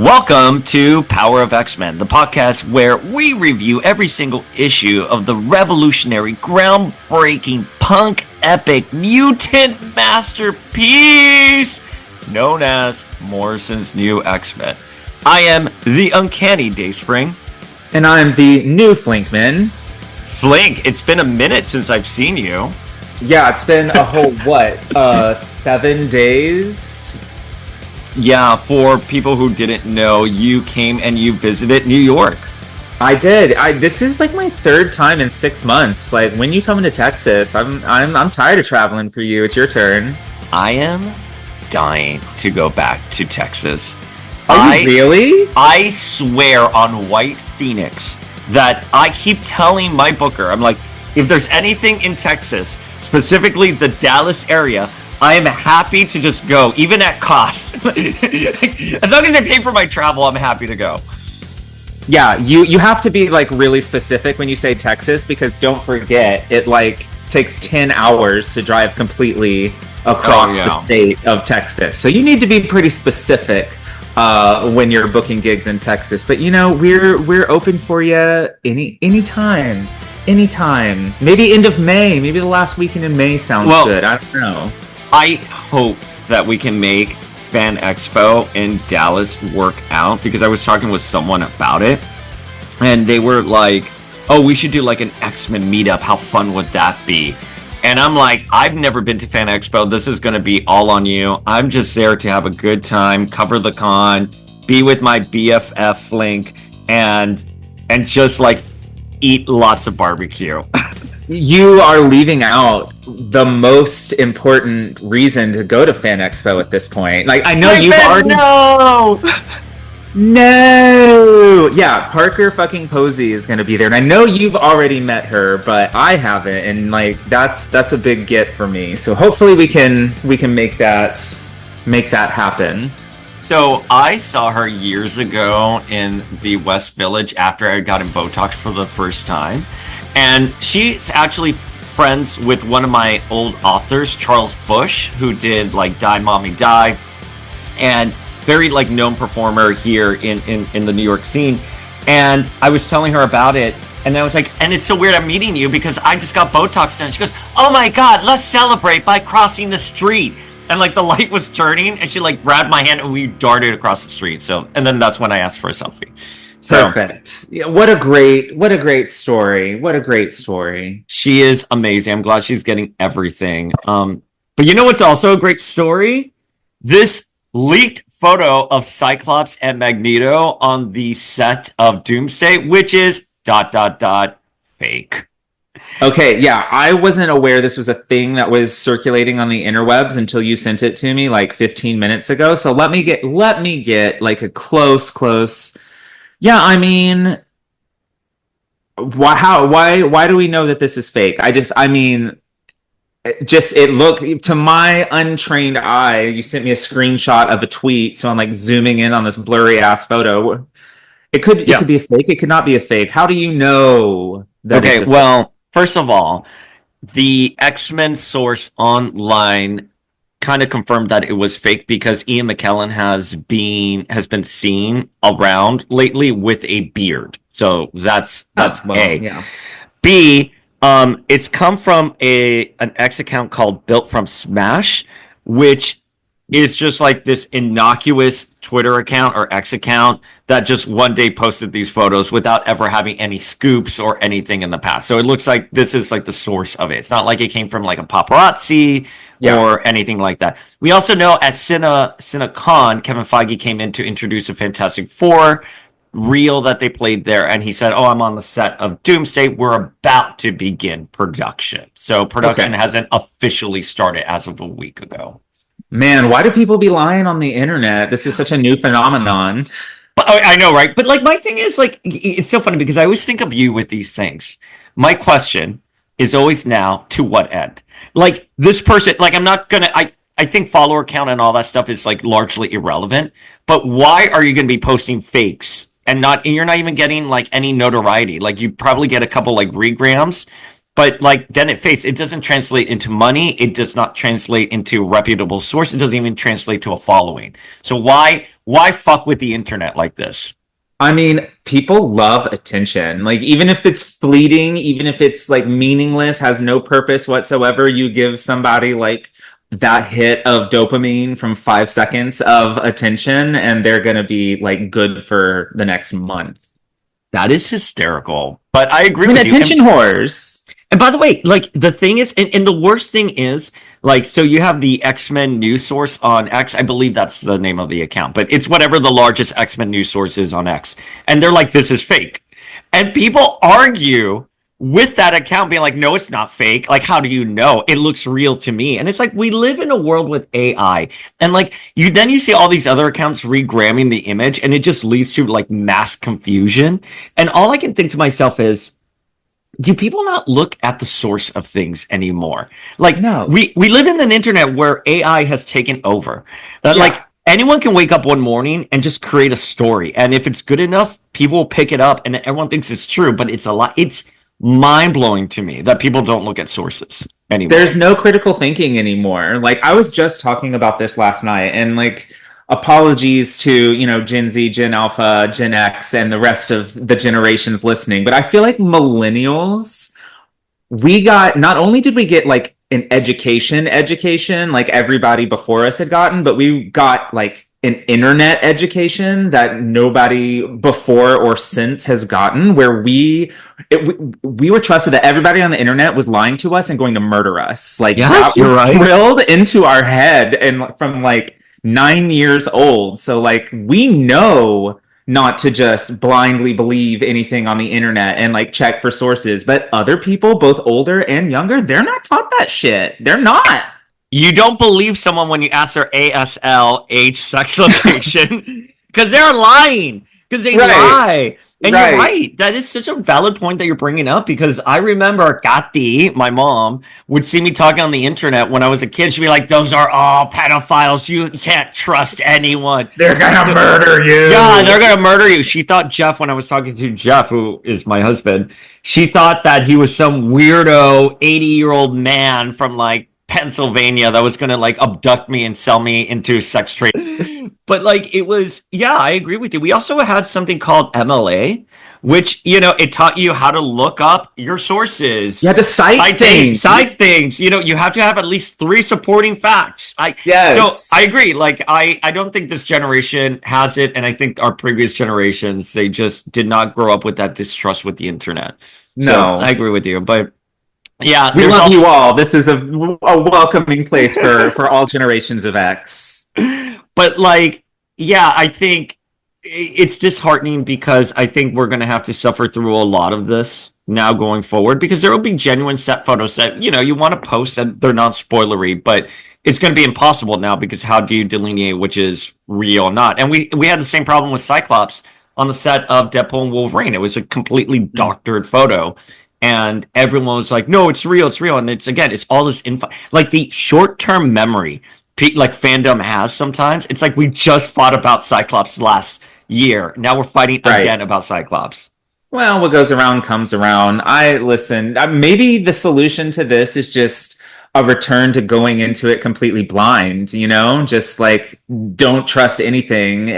Welcome to Power of X-Men, the podcast where we review every single issue of the revolutionary, groundbreaking, punk epic mutant masterpiece known as Morrison's New X-Men. I am the uncanny Dayspring. And I'm the new Flinkman. Flink, it's been a minute since I've seen you. Yeah, it's been a whole, 7 days? Yeah, for people who didn't know, you came and you visited New York. I did. This is like my third time in 6 months. Like, when you come into Texas, I'm tired of traveling for you. It's your turn. I am dying to go back to Texas. Are you really? I swear on White Phoenix that I keep telling my booker, I'm like, if there's anything in Texas, specifically the Dallas area, I am happy to just go, even at cost. As long as they pay for my travel, I'm happy to go. Yeah, you have to be like really specific when you say Texas, because don't forget, it like takes 10 hours to drive completely across the state of Texas. So you need to be pretty specific when you're booking gigs in Texas. But you know, we're open for you anytime. Maybe end of May, maybe the last weekend in May sounds good. I don't know. I hope that we can make Fan Expo in Dallas work out, because I was talking with someone about it and they were like, oh, we should do like an X-Men meetup. How fun would that be? And I'm like, I've never been to Fan Expo. This is going to be all on you. I'm just there to have a good time, cover the con, be with my BFF Flink, and just like eat lots of barbecue. You are leaving out the most important reason to go to Fan Expo at this point. Like, I know you've already... No! Yeah, Parker fucking Posey is going to be there. And I know you've already met her, but I haven't. And, like, that's a big get for me. So hopefully we can make that happen. So I saw her years ago in the West Village after I got in Botox for the first time. And she's actually friends with one of my old authors, Charles Bush, who did like Die Mommy Die, and very like known performer here in the New York scene. And I was telling her about it, and I was like, and it's so weird I'm meeting you because I just got Botox done. She goes, oh my God, let's celebrate by crossing the street. And like the light was turning, and she like grabbed my hand and we darted across the street. So, and then that's when I asked for a selfie. So, perfect. Yeah, what a great story. What a great story. She is amazing. I'm glad she's getting everything. But you know what's also a great story? This leaked photo of Cyclops and Magneto on the set of Doomsday, which is ... fake. Okay, yeah, I wasn't aware this was a thing that was circulating on the interwebs until you sent it to me like 15 minutes ago. So let me get like a close. Yeah, I mean, why do we know that this is fake? It looked, to my untrained eye, you sent me a screenshot of a tweet, so I'm like zooming in on this blurry ass photo. It could be a fake, it could not be a fake. How do you know that? Okay, well, first of all, the X-Men source online kind of confirmed that it was fake because Ian McKellen has been seen around lately with a beard. So that's A. Yeah. B, it's come from an X account called Built from Smash, which is just like this innocuous Twitter account or X account that just one day posted these photos without ever having any scoops or anything in the past. So it looks like this is like the source of it. It's not like it came from like a paparazzi or anything like that. We also know at CineCon, Kevin Feige came in to introduce a Fantastic Four reel that they played there, and he said, oh, I'm on the set of Doomsday. We're about to begin production. So production hasn't officially started as of a week ago. Man, why do people be lying on the internet? This is such a new phenomenon. But I know, right? But like, my thing is like, it's so funny because I always think of you with these things. My question is always now, to what end? Like, this person, like, I'm not gonna, I think follower count and all that stuff is like largely irrelevant. But why are you gonna be posting fakes and you're not even getting like any notoriety? Like, you probably get a couple like regrams. But like then it doesn't translate into money. It does not translate into a reputable source. It doesn't even translate to a following. So why fuck with the internet like this? I mean, people love attention. Like, even if it's fleeting, even if it's like meaningless, has no purpose whatsoever, you give somebody like that hit of dopamine from 5 seconds of attention, and they're going to be like good for the next month. That is hysterical. But I I agree mean, with you. attention whores. And by the way, like the thing is, and the worst thing is, like, so you have the X-Men news source on X. I believe that's the name of the account, but it's whatever the largest X-Men news source is on X. And they're like, this is fake. And people argue with that account being like, no, it's not fake. Like, how do you know? It looks real to me. And it's like, we live in a world with AI. And like, you see all these other accounts regramming the image, and it just leads to like mass confusion. And all I can think to myself is, do people not look at the source of things anymore? Like No. we live in an internet where AI has taken over. Like Yeah. anyone can wake up one morning and just create a story, and if it's good enough, people will pick it up, and everyone thinks it's true. But it's a lot. It's mind blowing to me that people don't look at sources anymore. There's no critical thinking anymore. Like, I was just talking about this last night, and like, apologies to, Gen Z, Gen Alpha, Gen X, and the rest of the generations listening, but I feel like millennials, we got, not only did we get like an education like everybody before us had gotten, but we got like an internet education that nobody before or since has gotten, where we were trusted that everybody on the internet was lying to us and going to murder us. Like, Yes, that you're was right. drilled into our head, and from like 9 years old. So like, we know not to just blindly believe anything on the internet and like check for sources. But other people, both older and younger, they're not taught that shit. They're not. You don't believe someone when you ask their ASL, age, sex, location, because they're lying. Because they Right. lie. And Right. you're right. That is such a valid point that you're bringing up, because I remember Gatti, my mom, would see me talking on the internet when I was a kid. She'd be like, those are all pedophiles. You can't trust anyone. They're gonna murder you. Yeah, they're gonna murder you. She thought Jeff, when I was talking to Jeff, who is my husband, she thought that he was some weirdo 80-year-old man from like Pennsylvania that was gonna like abduct me and sell me into sex trade. But like it was, yeah, I agree with you. We also had something called MLA, which it taught you how to look up your sources. You had to cite things. Cite things. You have to have at least 3 supporting facts. Yes. So I agree. Like I don't think this generation has it, and I think our previous generations, they just did not grow up with that distrust with the internet. No. So I agree with you, but yeah, We there's love also you all. This is a welcoming place for all generations of X. But like, yeah, I think it's disheartening, because I think we're going to have to suffer through a lot of this now going forward, because there will be genuine set photos that you want to post that they're not spoilery, but it's going to be impossible now, because how do you delineate which is real or not? And we had the same problem with Cyclops on the set of Deadpool and Wolverine. It was a completely doctored photo, and everyone was like, no, it's real, and it's all this info, like the short-term memory like fandom has sometimes. It's like we just fought about Cyclops last year. Now we're fighting again about Cyclops. Well, what goes around comes around. I listen. Maybe the solution to this is just a return to going into it completely blind. Just like, don't trust anything,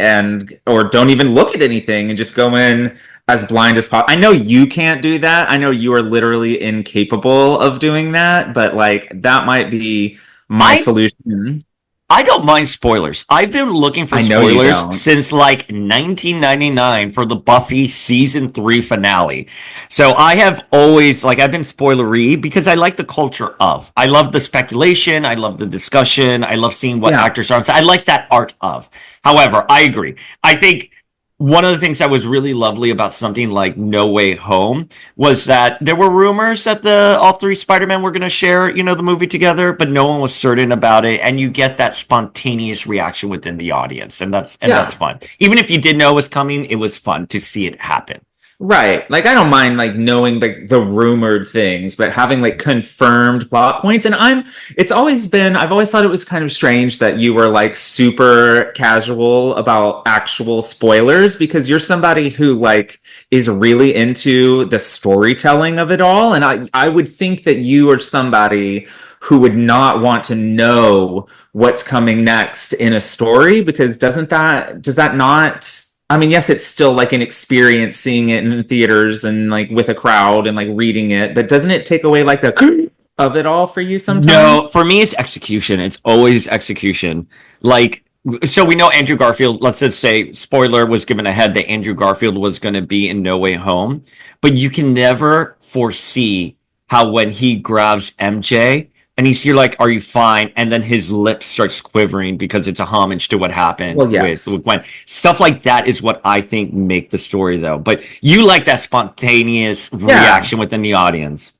or don't even look at anything, and just go in as blind as possible. I know you can't do that. I know you are literally incapable of doing that. But like, that might be my solution. I don't mind spoilers. I've been looking for spoilers since like 1999 for the Buffy season 3 finale. So I have always I've been spoilery because I like the culture of. I love the speculation. I love the discussion. I love seeing what actors are on set. I like that art of. However, I agree. I think one of the things that was really lovely about something like No Way Home was that there were rumors that all 3 Spider-Men were going to share, the movie together, but no one was certain about it. And you get that spontaneous reaction within the audience. And that's fun. Even if you did know it was coming, it was fun to see it happen. Right. Like I don't mind like knowing like the rumored things, but having like confirmed plot points. And I've always thought it was kind of strange that you were like super casual about actual spoilers because you're somebody who like is really into the storytelling of it all. And I would think that you are somebody who would not want to know what's coming next in a story because does that not I mean, yes, it's still like an experience seeing it in theaters and like with a crowd and like reading it, but doesn't it take away like the of it all for you sometimes? No, for me, it's execution. It's always execution. Like, so we know Andrew Garfield, let's just say, spoiler was given ahead that Andrew Garfield was going to be in No Way Home, but you can never foresee how when he grabs MJ and he's here, like, are you fine? And then his lip starts quivering because it's a homage to what happened Well, yes. with Gwen. Stuff like that is what I think make the story, though. But you like that spontaneous Yeah. reaction within the audience.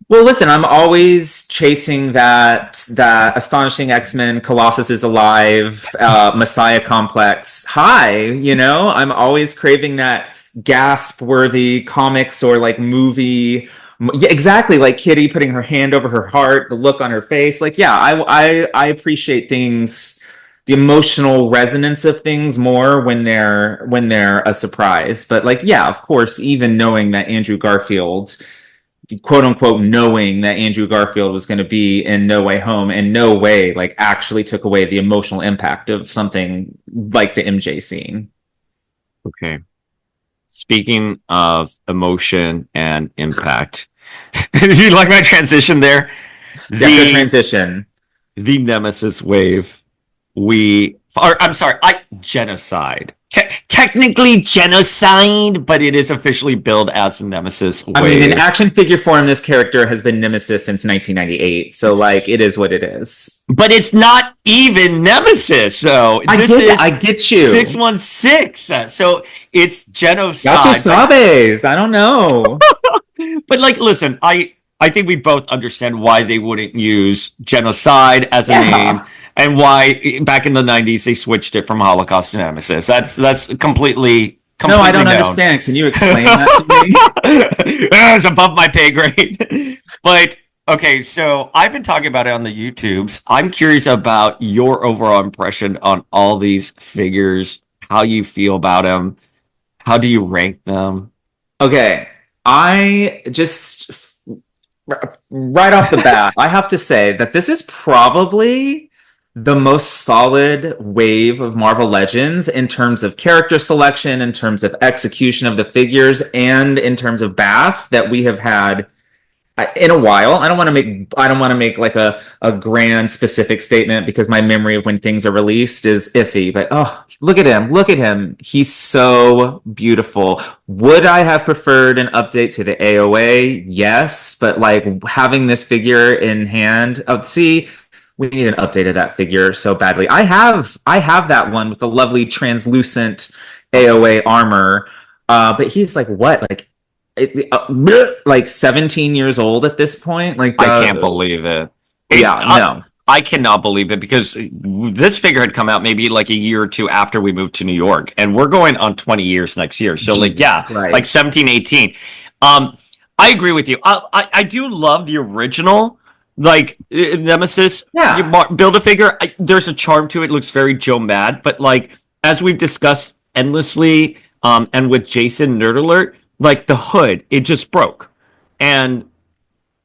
Well, listen, I'm always chasing that astonishing X-Men, Colossus is alive, Messiah complex high, you know? I'm always craving that gasp-worthy comics or like movie. Yeah, exactly, like Kitty putting her hand over her heart, the look on her face. Like, yeah, I appreciate things, the emotional resonance of things more when they're a surprise. But like, yeah, of course, even knowing that Andrew Garfield quote unquote knowing that Andrew Garfield was going to be in No Way Home in no way like actually took away the emotional impact of something like the MJ scene. Okay. Speaking of emotion and impact, do you like my transition there? Yeah, good The transition. the Nemesis wave. I'm sorry, I genocide. Technically genocide, but it is officially billed as the Nemesis I mean, in wave. action figure form, this character has been Nemesis since 1998, so like it is what it is. But it's not even Nemesis. So this I is get you. 616. So it's Gato genocide, but Sabes. I don't know. like, listen, I think we both understand why they wouldn't use genocide as a name Yeah. and why back in the 90s they switched it from Holocaust to Nemesis. That's completely No, I completely don't known. understand. Can you explain that to me? It's above my pay grade. But okay, so I've been talking about it on the YouTubes. I'm curious about your overall impression on all these figures, how you feel about them, how do you rank them? Okay. I just right off the bat, I have to say that this is probably the most solid wave of Marvel Legends in terms of character selection, in terms of execution of the figures, and in terms of Bath that we have had in a while. I don't want to make like a grand specific statement because my memory of when things are released is iffy. But oh, look at him! Look at him! He's so beautiful. Would I have preferred an update to the AOA? Yes, but like having this figure in hand, oh, see. We need an update of that figure so badly. I have that one with the lovely translucent AOA armor. But he's like what? Like 17 years old at this point. Like I can't believe it. It's yeah, no. I cannot believe it because this figure had come out maybe like a year or two after we moved to New York, and we're going on 20 years next year. So like Jesus yeah, like Christ. 17, 18. I agree with you. I do love the original like Nemesis Yeah. build a figure. There's a charm to it. Looks very Joe Mad, but like as we've discussed endlessly, and with Jason Nerd Alert, like the hood, it just broke, and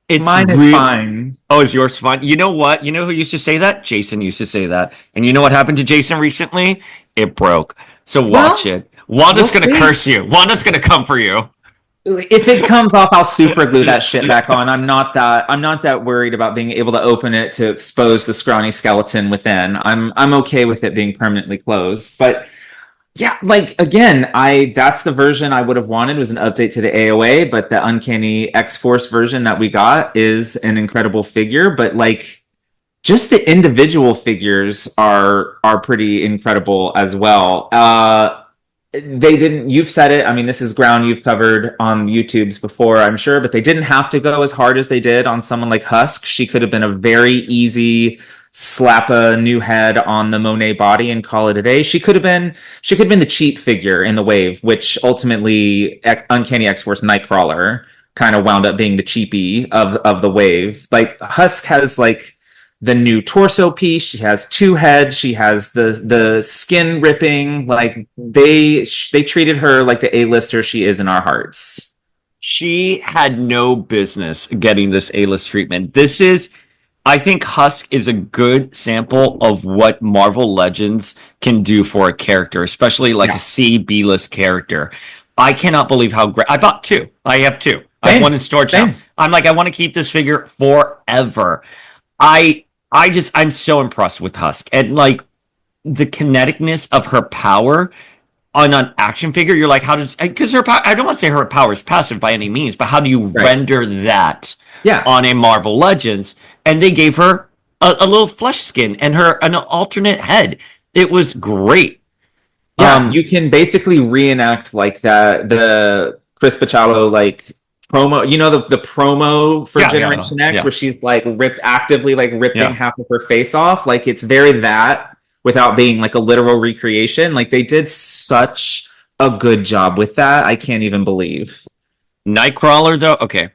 it's Mine is real. fine. Oh, is yours fine? You know what? You know who used to say that? Jason used to say that. And you know what happened to Jason recently? It broke. So watch Well, it. we'll Wanda's gonna see. curse you. Wanda's gonna come for you. If it comes off, I'll super glue that shit back on. I'm not that worried about being able to open it to expose the scrawny skeleton within. I'm okay with it being permanently closed. But yeah, like again, I that's the version I would have wanted was an update to the AOA, but the Uncanny X-Force version that we got is an incredible figure, but like just the individual figures are pretty incredible as well. They didn't you've said it. I mean, this is ground you've covered on YouTube's before, I'm sure, but they didn't have to go as hard as they did on someone like Husk. She could have been a very easy slap a new head on the Monet body and call it a day. She could have been the cheap figure in the wave, which ultimately Uncanny X-Force Nightcrawler kind of wound up being the cheapie of the wave. Like Husk has like the new torso piece. She has two heads. She has the skin ripping. Like they treated her like the A-lister she is in our hearts. She had no business getting this A-list treatment. I think Husk is a good sample of what Marvel Legends can do for a character, especially like a C, B-list character. I cannot believe how great. I bought two. I have two. I have one in storage now. I'm like, I want to keep this figure forever. I'm so impressed with Husk. And like the kineticness of her power on an action figure, you're like, because her power, I don't want to say her power is passive by any means, but how do you render that on a Marvel Legends? And they gave her a little flesh skin and an alternate head. It was great. Yeah, you can basically reenact like the Chris Bachalo like promo, the promo for Generation X where she's like actively ripping half of her face off. Like it's very that without being like a literal recreation. Like they did such a good job with that. I can't even believe. Nightcrawler though, okay.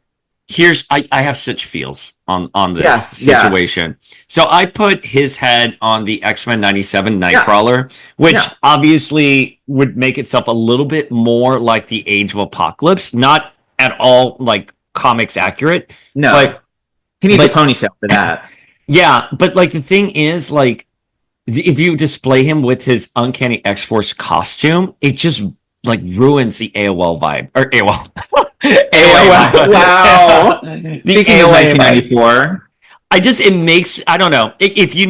I have such feels on this situation. Yes. So I put his head on the X-Men 97 Nightcrawler, which obviously would make itself a little bit more like the Age of Apocalypse. Not at all like comics accurate. No. But he needs a ponytail for that. Yeah, but like the thing is, like, if you display him with his Uncanny X-Force costume, it just like ruins the AOL vibe. Or AOL. AOL. Wow. The AOL 1994. I don't know. If you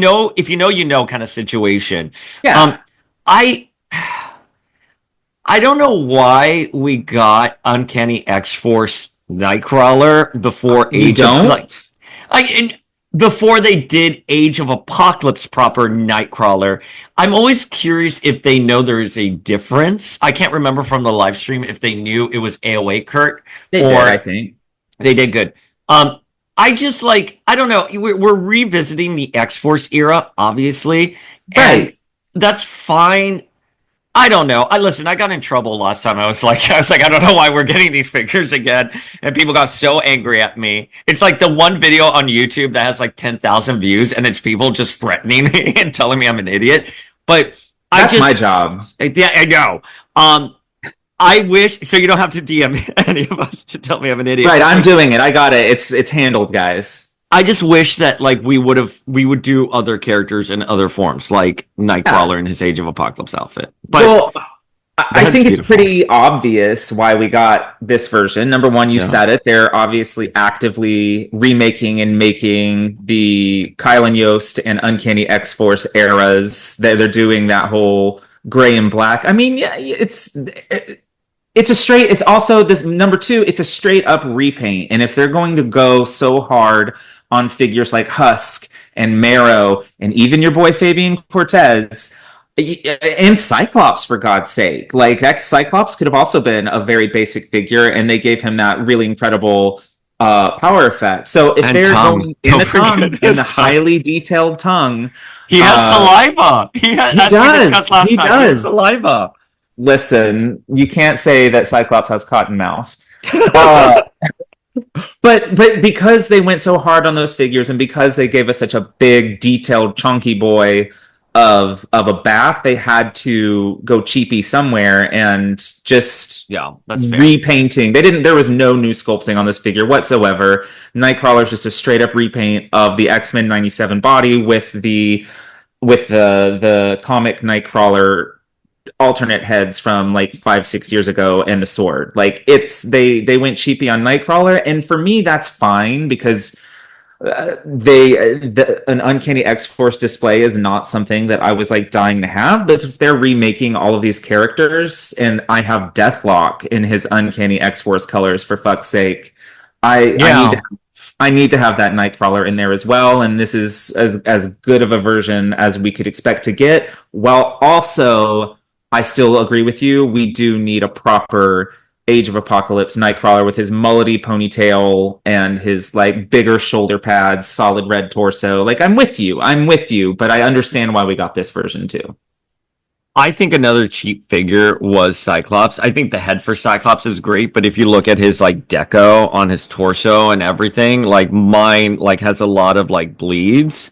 know kind of situation. Yeah. I don't know why we got Uncanny X-Force Nightcrawler before before they did Age of Apocalypse proper Nightcrawler. I'm always curious if they know there is a difference. I can't remember from the live stream if they knew it was AOA Kurt. I think. They did good. I just I don't know. We're revisiting the X-Force era, obviously. And that's fine. I don't know. I got in trouble last time. I was like, I don't know why we're getting these figures again. And people got so angry at me. It's like the one video on YouTube that has like 10,000 views and it's people just threatening me and telling me I'm an idiot. But that's my job. Yeah, I know. I wish, so you don't have to DM any of us to tell me I'm an idiot. Right, I'm doing it. I got it. It's handled, guys. I just wish that we would do other characters in other forms, like Nightcrawler in his Age of Apocalypse outfit. But I think it's pretty obvious why we got this version. Number one, you said it. They're obviously actively remaking and making the Kyle and Yost and Uncanny X-Force eras. They're doing that whole gray and black. I mean, yeah, it's also this number two, it's a straight up repaint. And if they're going to go so hard on figures like Husk and Marrow and even your boy Fabian Cortez and Cyclops, for God's sake, like that Cyclops could have also been a very basic figure and they gave him that really incredible power effect. So if they're going in the highly detailed tongue, he has saliva. He does saliva. Listen, you can't say that Cyclops has cotton mouth. But because they went so hard on those figures and because they gave us such a big, detailed, chunky boy of a bath, they had to go cheapy somewhere and just that's fair. Repainting. There was no new sculpting on this figure whatsoever. Nightcrawler is just a straight up repaint of the X-Men 97 body with the comic Nightcrawler alternate heads from like 5-6 years ago and the sword. Like they went cheapy on Nightcrawler, and for me that's fine because an Uncanny X-Force display is not something that I was like dying to have. But if they're remaking all of these characters and I have Deathlock in his Uncanny X-Force colors, for fuck's sake, I need to have that Nightcrawler in there as well, and this is as good of a version as we could expect to get, while also I still agree with you. We do need a proper Age of Apocalypse Nightcrawler with his mullety ponytail and his like bigger shoulder pads, solid red torso. Like I'm with you, but I understand why we got this version too. I think another cheap figure was Cyclops. I think the head for Cyclops is great, but if you look at his like deco on his torso and everything, like mine like has a lot of like bleeds.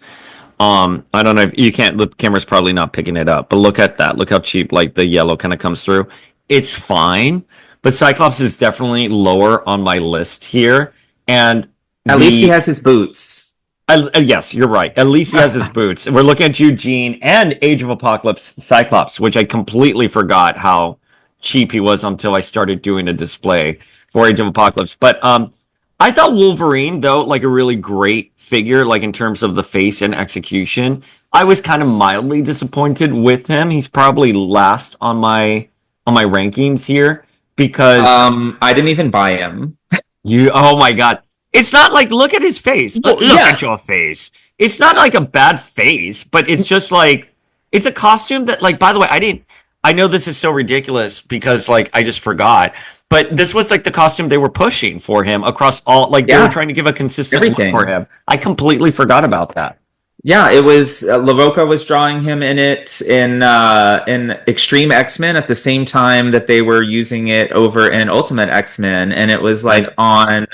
I don't know if you can't, the camera's probably not picking it up, but look at that. Look how cheap like the yellow kind of comes through. It's fine, but Cyclops is definitely lower on my list here. And At least he has his boots. Yes, you're right. At least he has his boots. We're looking at Eugene and Age of Apocalypse Cyclops, which I completely forgot how cheap he was until I started doing a display for Age of Apocalypse. But I thought Wolverine, though, like a really great figure, like in terms of the face and execution. I was kind of mildly disappointed with him. He's probably last on my rankings here because I didn't even buy him. oh my God. It's not like, look at his face. Look at your face. It's not like a bad face, but it's just like, it's a costume that, like, by the way, I know this is so ridiculous because, like, I just forgot, but this was like the costume they were pushing for him across all, like, they were trying to give a consistent look for him. I completely forgot about that. Yeah, it was Lavoca was drawing him in it in Extreme X-Men at the same time that they were using it over in Ultimate X-Men, and it was like on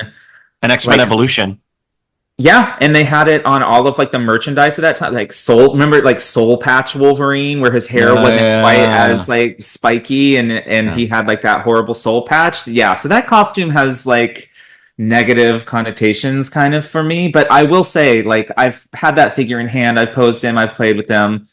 an X-Men Evolution. Yeah, and they had it on all of like the merchandise at that time. Like remember like Soul Patch Wolverine, where his hair wasn't quite as like spiky, and he had like that horrible soul patch. Yeah, so that costume has like negative connotations kind of for me. But I will say, like, I've had that figure in hand, I've posed him, I've played with him.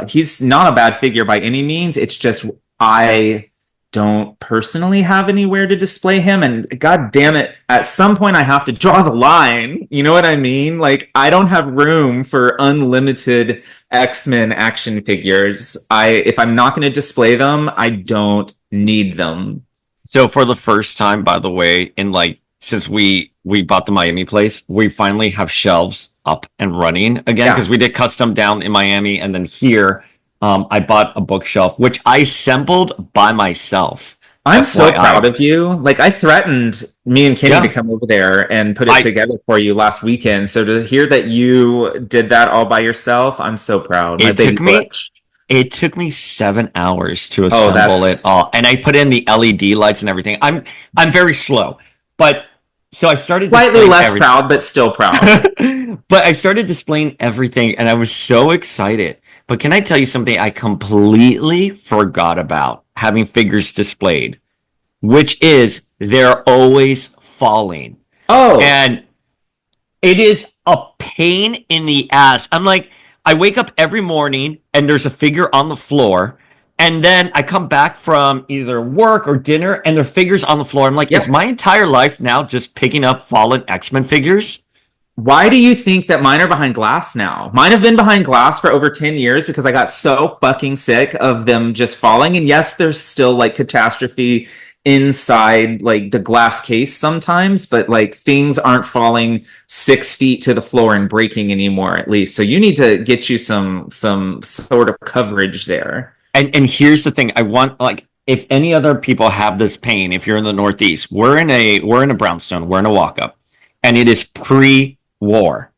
He's not a bad figure by any means. It's just I don't personally have anywhere to display him, and god damn it, at some point I have to draw the line. You know what I mean? Like, I don't have room for unlimited X-Men action figures. If I'm not going to display them, I don't need them. So for the first time, by the way, in like, since we bought the Miami place, we finally have shelves up and running again, because we did custom down in Miami, and then here I bought a bookshelf, which I assembled by myself. I'm so proud of you. Like, I threatened me and Kenny to come over there and put it together for you last weekend. So to hear that you did that all by yourself, I'm so proud. It took me 7 hours to assemble it all, and I put in the LED lights and everything. I'm very slow, but so I started slightly less proud, but still proud. But I started displaying everything, and I was so excited. But can I tell you something I completely forgot about having figures displayed, which is they're always falling. Oh, and it is a pain in the ass. I'm like, I wake up every morning and there's a figure on the floor, and then I come back from either work or dinner and there are figures on the floor. I'm like, is my entire life now just picking up fallen X-Men figures? Why do you think that mine are behind glass now? Mine have been behind glass for over 10 years because I got so fucking sick of them just falling. And yes, there's still like catastrophe inside like the glass case sometimes, but like things aren't falling 6 feet to the floor and breaking anymore, at least. So you need to get you some sort of coverage there. And here's the thing. I want, like, if any other people have this pain, if you're in the Northeast, we're in a brownstone, we're in a walk-up, and it is pre-war.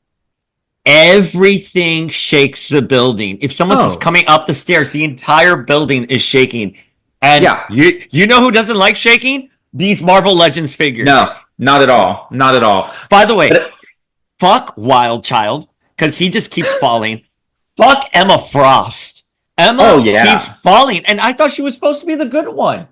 Everything shakes the building. If someone's coming up the stairs, the entire building is shaking. And you know who doesn't like shaking? These Marvel Legends figures. No, not at all. Not at all. By the way, fuck Wild Child, because he just keeps falling. Fuck Emma Frost. Emma keeps falling, and I thought she was supposed to be the good one.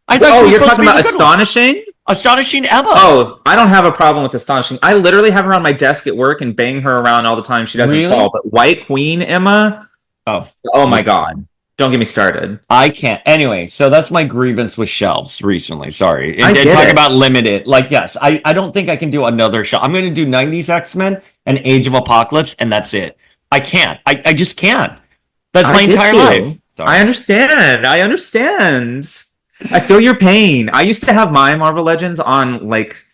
I thought she was you're talking about Astonishing? Astonishing Emma. Oh, I don't have a problem with Astonishing. I literally have her on my desk at work and bang her around all the time. She doesn't fall. But White Queen Emma? Oh my God. Don't get me started. I can't. Anyway, so that's my grievance with shelves recently. Sorry. And talk about limited. Like, yes, I don't think I can do another shelf. I'm going to do 90s X-Men and Age of Apocalypse, and that's it. I can't. I just can't. That's my entire life. Sorry. I understand. I feel your pain. I used to have my Marvel Legends on, like,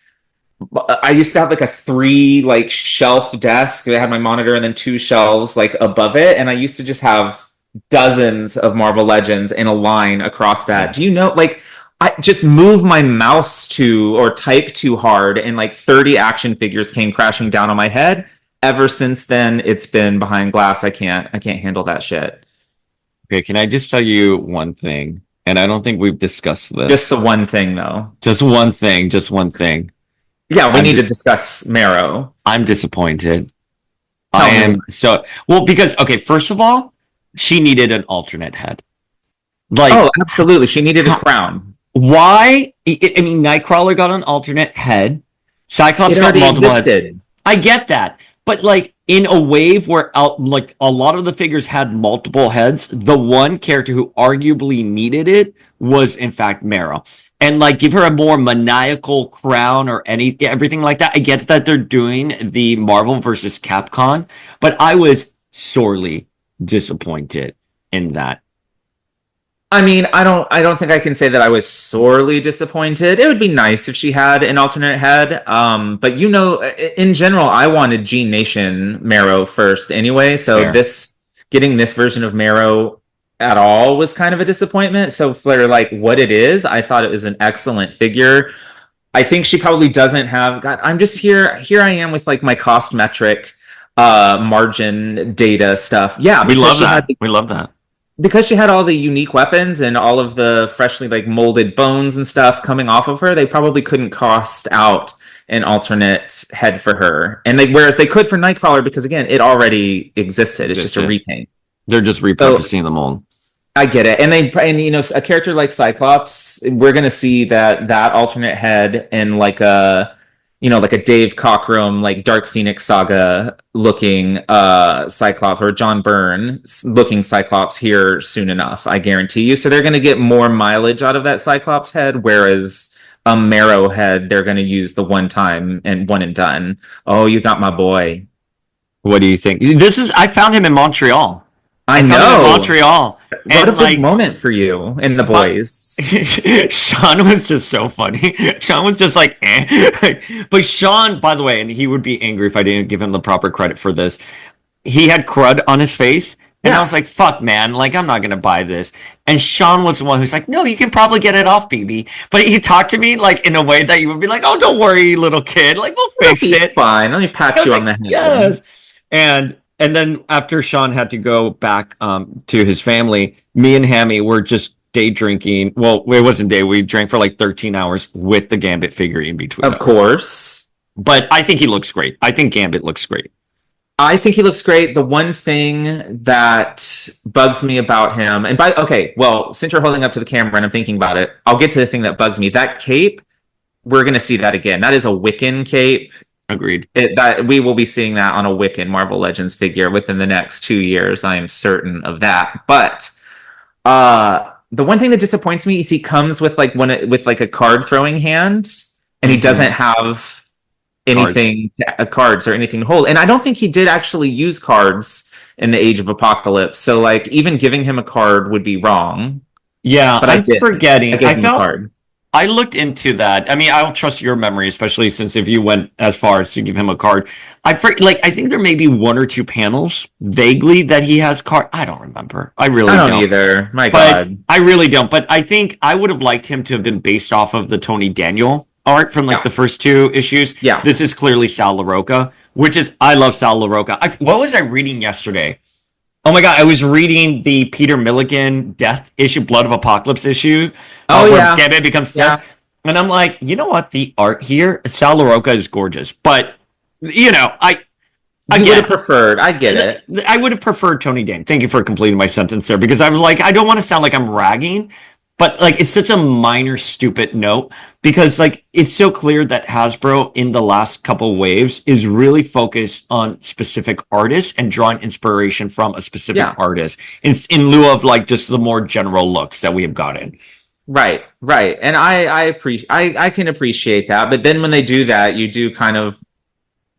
I used to have like a 3 like shelf desk. I had my monitor and then 2 shelves like above it, and I used to just have dozens of Marvel Legends in a line across that. Do you know, like, I just move my mouse too or type too hard, and like 30 action figures came crashing down on my head. Ever since then, it's been behind glass. I can't handle that shit. Okay, can I just tell you one thing? And I don't think we've discussed Just this. the one thing though. Just one thing, just one thing. Yeah, we I'm need to just, discuss Marrow. I'm disappointed. I Tell me. am so well because okay, first of all, she needed an alternate head. Like, Oh, absolutely. She needed a crown. why? I mean, Nightcrawler got an alternate head. Cyclops It got already multiple heads. existed. I get that. But like in a wave where like a lot of the figures had multiple heads, the one character who arguably needed it was in fact Mara. And like give her a more maniacal crown or everything like that. I get that they're doing the Marvel versus Capcom, but I was sorely disappointed in that. I mean, I don't think I can say that I was sorely disappointed. It would be nice if she had an alternate head. But in general, I wanted Gene Nation Marrow first anyway. So Fair. this getting this version of Marrow at all was kind of a disappointment. So for like what it is, I thought it was an excellent figure. I think she probably doesn't have God, I'm just here I am with like my cost metric margin data stuff. Yeah, We because love she had that. We love that. because she had all the unique weapons and all of the freshly like molded bones and stuff coming off of her, they probably couldn't cost out an alternate head for her. And whereas they could for Nightcrawler because again, it already existed. It's just a repaint. They're just So repurposing them all. I get it. And a character like Cyclops, we're gonna see that alternate head in like a like a Dave Cockrum, like Dark Phoenix Saga looking Cyclops or John Byrne looking Cyclops here soon enough, I guarantee you. So they're going to get more mileage out of that Cyclops head, whereas a Marrow head, they're going to use the one time and one and done. Oh, you got my boy. What do you think? I found him in Montreal. I Found him in know. Montreal. What And a big like moment for you and the boys. Sean was just so funny. Sean was just like, eh. But Sean, by the way, and he would be angry if I didn't give him the proper credit for this. He had crud on his face. And I Yeah. was like, fuck, man. Like, I'm not going to buy this. And Sean was the one who's like, no, you can probably get it off, BB. But he talked to me like in a way that you would be like, oh, don't worry, little kid. Like, we'll It'll fix be it. fine. Let me pat I was you on like, the head. yes. And then after Sean had to go back to his family, me and Hammy were just day drinking. Well, it wasn't day. We drank for like 13 hours with the Gambit figure in between. Of course. But I think he looks great. I think Gambit looks great. I think he looks great. The one thing that bugs me about him, since you're holding up to the camera and I'm thinking about it, I'll get to the thing that bugs me. That cape, we're going to see that again. That is a Wiccan cape. Agreed. That we will be seeing that on a Wiccan Marvel Legends figure within the next 2 years. I am certain of that. But the one thing that disappoints me is he comes with like a card throwing hand, and he doesn't have anything cards or anything to hold. And I don't think he did actually use cards in the Age of Apocalypse. So like even giving him a card would be wrong. Yeah, But I'm forgetting. I gave I him a felt card. I looked into that. I mean, I'll trust your memory, especially since if you went as far as to give him a card. I think there may be one or two panels vaguely that he has card. I don't remember. I really I don't don't. either. My But God. I really don't. But I think I would have liked him to have been based off of the Tony Daniel art from like Yeah. the first two issues. Yeah. This is clearly Sal LaRocca, which is I love Sal LaRocca. What was I reading yesterday? Oh my God, I was reading the Peter Milligan death issue, Blood of Apocalypse issue. Where Yeah. Gambit becomes death. Yeah. And I'm like, you know what? The art here, Sal LaRocca is gorgeous. But, I You would get have preferred. I get it. I would have preferred Tony Dane. Thank you for completing my sentence there because I was like, I don't want to sound like I'm ragging, but like it's such a minor, stupid note because like it's so clear that Hasbro in the last couple waves is really focused on specific artists and drawing inspiration from a specific artist in lieu of like just the more general looks that we have gotten. Right. And I can appreciate that. But then when they do that, you do kind of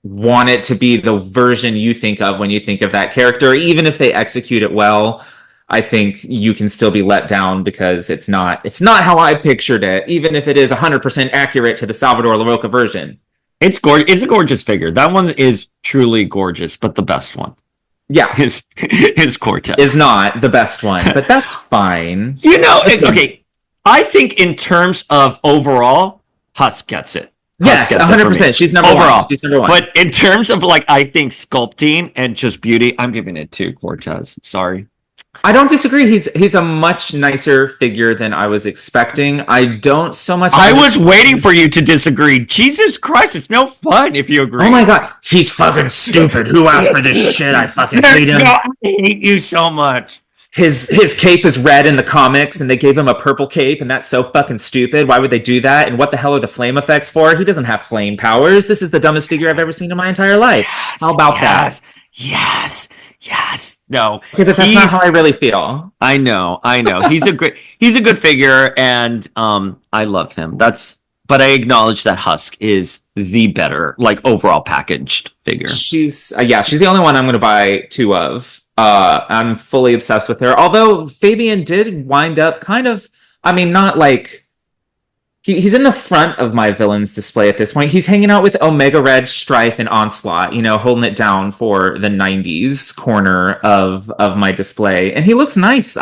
want it to be the version you think of when you think of that character. Even if they execute it well, I think you can still be let down because it's not how I pictured it, even if it is 100% accurate to the Salvador LaRocca version. It's gorgeous. It's a gorgeous figure. That one is truly gorgeous, but the best one. Yeah. His Cortez is not the best one, but that's fine. Okay. I think in terms of overall, Husk gets it. Husk Yes, gets it for me 100%. She's number one. overall. She's number one. But in terms of like, I think sculpting and just beauty, I'm giving it to Cortez. Sorry. I don't disagree. He's a much nicer figure than I was expecting. I don't so much. I was waiting for you to disagree. Jesus Christ, it's no fun if you agree. Oh my god, he's fucking stupid. Who asked for this shit? I fucking hate him. No, I hate you so much. His cape is red in the comics, and they gave him a purple cape, and that's so fucking stupid. Why would they do that? And what the hell are the flame effects for? He doesn't have flame powers. This is the dumbest figure I've ever seen in my entire life. Yes, How about that? Yes. No, Okay, but that's not how I really feel. I know. He's a good figure, and I love him. But I acknowledge that Husk is the better, like, overall packaged figure. She's the only one I'm going to buy two of. I'm fully obsessed with her. Although Fabian did wind up kind of, I mean, not like he's in the front of my villains display at this point. He's hanging out with Omega Red, Strife, and Onslaught, holding it down for the 90s corner of my display. And he looks nice.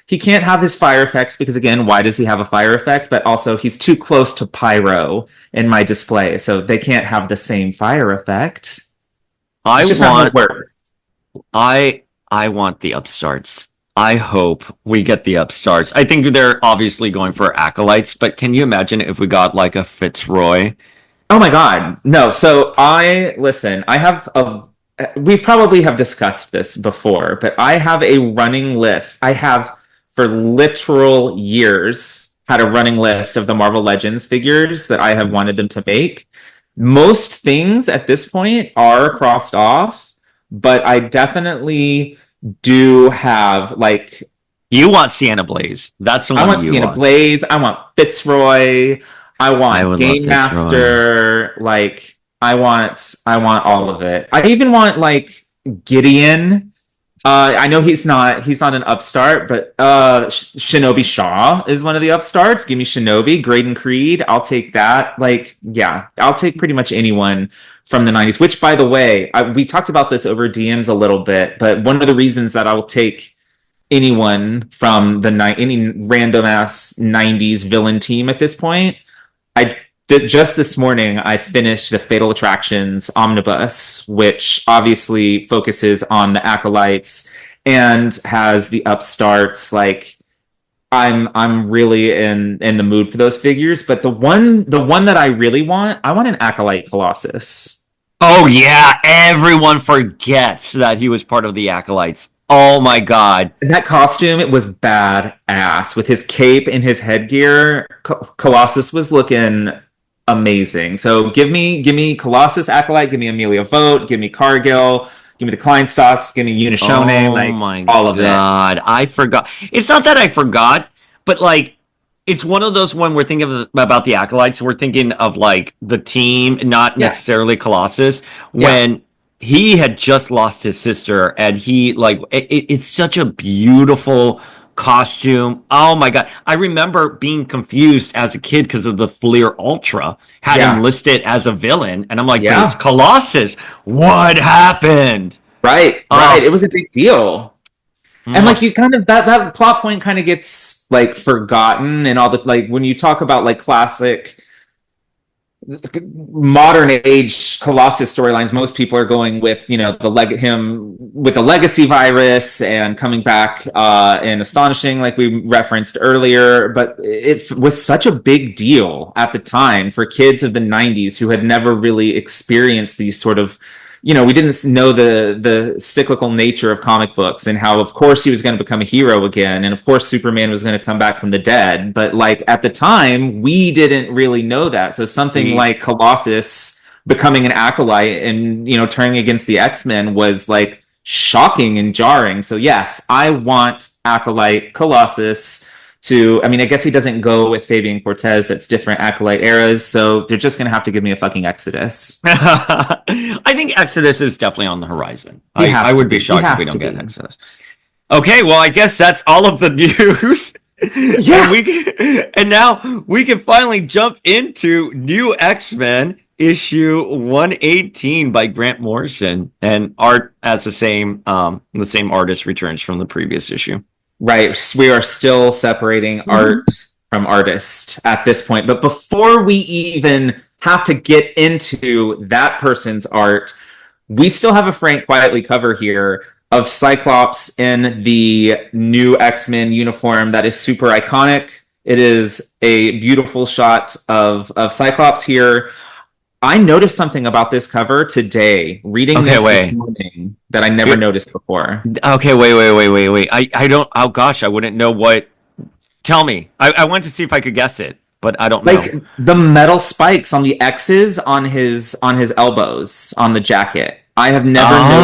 He can't have his fire effects because, again, why does he have a fire effect? But also, he's too close to Pyro in my display, so they can't have the same fire effect. I want the upstarts. I hope we get the upstarts. I think they're obviously going for acolytes, but can you imagine if we got like a Fitzroy? Oh my god, no. So we probably have discussed this before, but I have a running list. I have for literal years had a running list of the Marvel Legends figures that I have wanted them to make. Most things at this point are crossed off, but I definitely do have like you want Sienna Blaze. That's the one I want Sienna Blaze. I want Fitzroy. I want Game Master. Like I want all of it. I even want like Gideon. I know he's not an upstart, but Shinobi Shaw is one of the upstarts. Give me Shinobi, Graydon Creed. I'll take that. Like, yeah, I'll take pretty much anyone from the 90s, which, by the way, we talked about this over DMs a little bit, but one of the reasons that I will take anyone from any random ass 90s villain team at this point, just this morning, I finished the Fatal Attractions Omnibus, which obviously focuses on the acolytes and has the upstarts. Like, I'm really in the mood for those figures. But the one that I really want, I want an acolyte Colossus. Oh yeah, everyone forgets that he was part of the acolytes. Oh my god. And that costume, it was badass. With his cape and his headgear, Colossus was looking amazing. So give me Colossus Acolyte, give me Amelia Vogt, give me Cargill, give me the Kleinstocks, give me Unishone, all of it. I forgot. It's not that I forgot, but like it's one of those when we're thinking about the acolytes, we're thinking of like the team, not necessarily Colossus. When he had just lost his sister, and he like it's such a beautiful costume. Oh my god. I remember being confused as a kid because of the Fleer Ultra had him listed as a villain, and I'm like, it's Colossus. What happened? Right. It was a big deal. And like you kind of that plot point kind of gets like forgotten, and all the like when you talk about like classic modern age Colossus storylines, most people are going with him with the legacy virus and coming back and astonishing, like we referenced earlier. But it was such a big deal at the time for kids of the 90s who had never really experienced these sort of we didn't know the cyclical nature of comic books, and how, of course, he was going to become a hero again, and of course Superman was going to come back from the dead. But like at the time, we didn't really know that. So something like Colossus becoming an acolyte and turning against the X-Men was like shocking and jarring. So yes, I want acolyte Colossus. I guess he doesn't go with Fabian Cortez. That's different acolyte eras. So they're just going to have to give me a fucking Exodus. I think Exodus is definitely on the horizon. I would be shocked if we don't get Exodus. Okay, well, I guess that's all of the news. Yeah. And now we can finally jump into New X-Men issue 118 by Grant Morrison, and art as the same artist returns from the previous issue. Right. We are still separating art from artist at this point. But before we even have to get into that person's art, we still have a Frank Quietly cover here of Cyclops in the new X-Men uniform that is super iconic. It is a beautiful shot of Cyclops here. I noticed something about this cover today, reading this morning, that I never noticed before. Okay, wait. I don't. Oh gosh, I wouldn't know what. Tell me. I wanted to see if I could guess it, but I don't know. Like the metal spikes on the X's on his elbows on the jacket. I have never noticed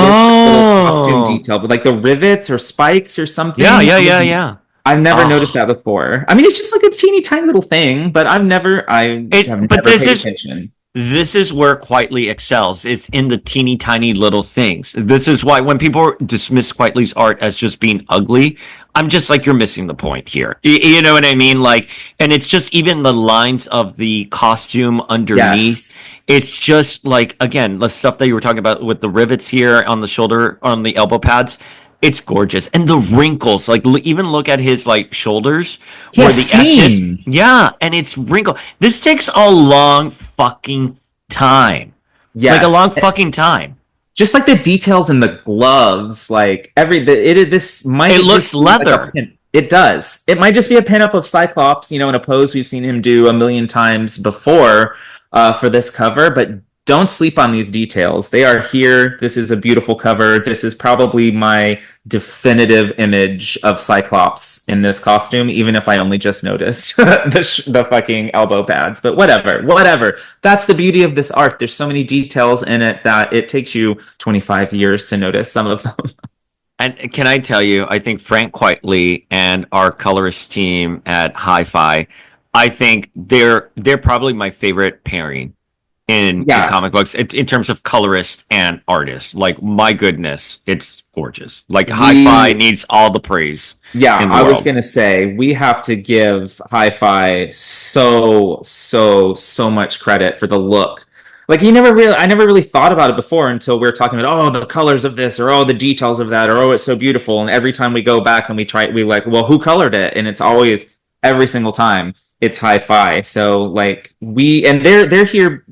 the costume detail, but like the rivets or spikes or something. Yeah. I've never noticed that before. I mean, it's just like a teeny tiny little thing, but I've never paid attention. This is where Quietly excels. It's in the teeny tiny little things. This is why when people dismiss Quietly's art as just being ugly, I'm just like, you're missing the point here. You know what I mean? Like, and it's just even the lines of the costume underneath. Yes. It's just like, again, the stuff that you were talking about with the rivets here on the shoulder, on the elbow pads. It's gorgeous. And the wrinkles, like even look at his like shoulders where the X's. Yeah, and it's wrinkled. This takes a long fucking time. Yeah. Like a long fucking time. Just like the details in the gloves, like this might it looks leather. Like it does. It might just be a pinup of Cyclops, in a pose we've seen him do a million times before for this cover, but don't sleep on these details. They are here. This is a beautiful cover. This is probably my definitive image of Cyclops in this costume, even if I only just noticed the fucking elbow pads. But whatever. That's the beauty of this art. There's so many details in it that it takes you 25 years to notice some of them. And can I tell you, I think Frank Quietly and our colorist team at Hi-Fi, I think they're probably my favorite pairing in comic books in terms of colorist and artist. Like, my goodness, it's gorgeous. Like, Hi-Fi needs all the praise. Yeah, I was gonna say we have to give Hi-Fi so much credit for the look. Like, I never really thought about it before until we were talking about the colors of this, or the details of that, or it's so beautiful. And every time we go back and we like, well, who colored it? And it's always, every single time, it's Hi-Fi. So like they're here.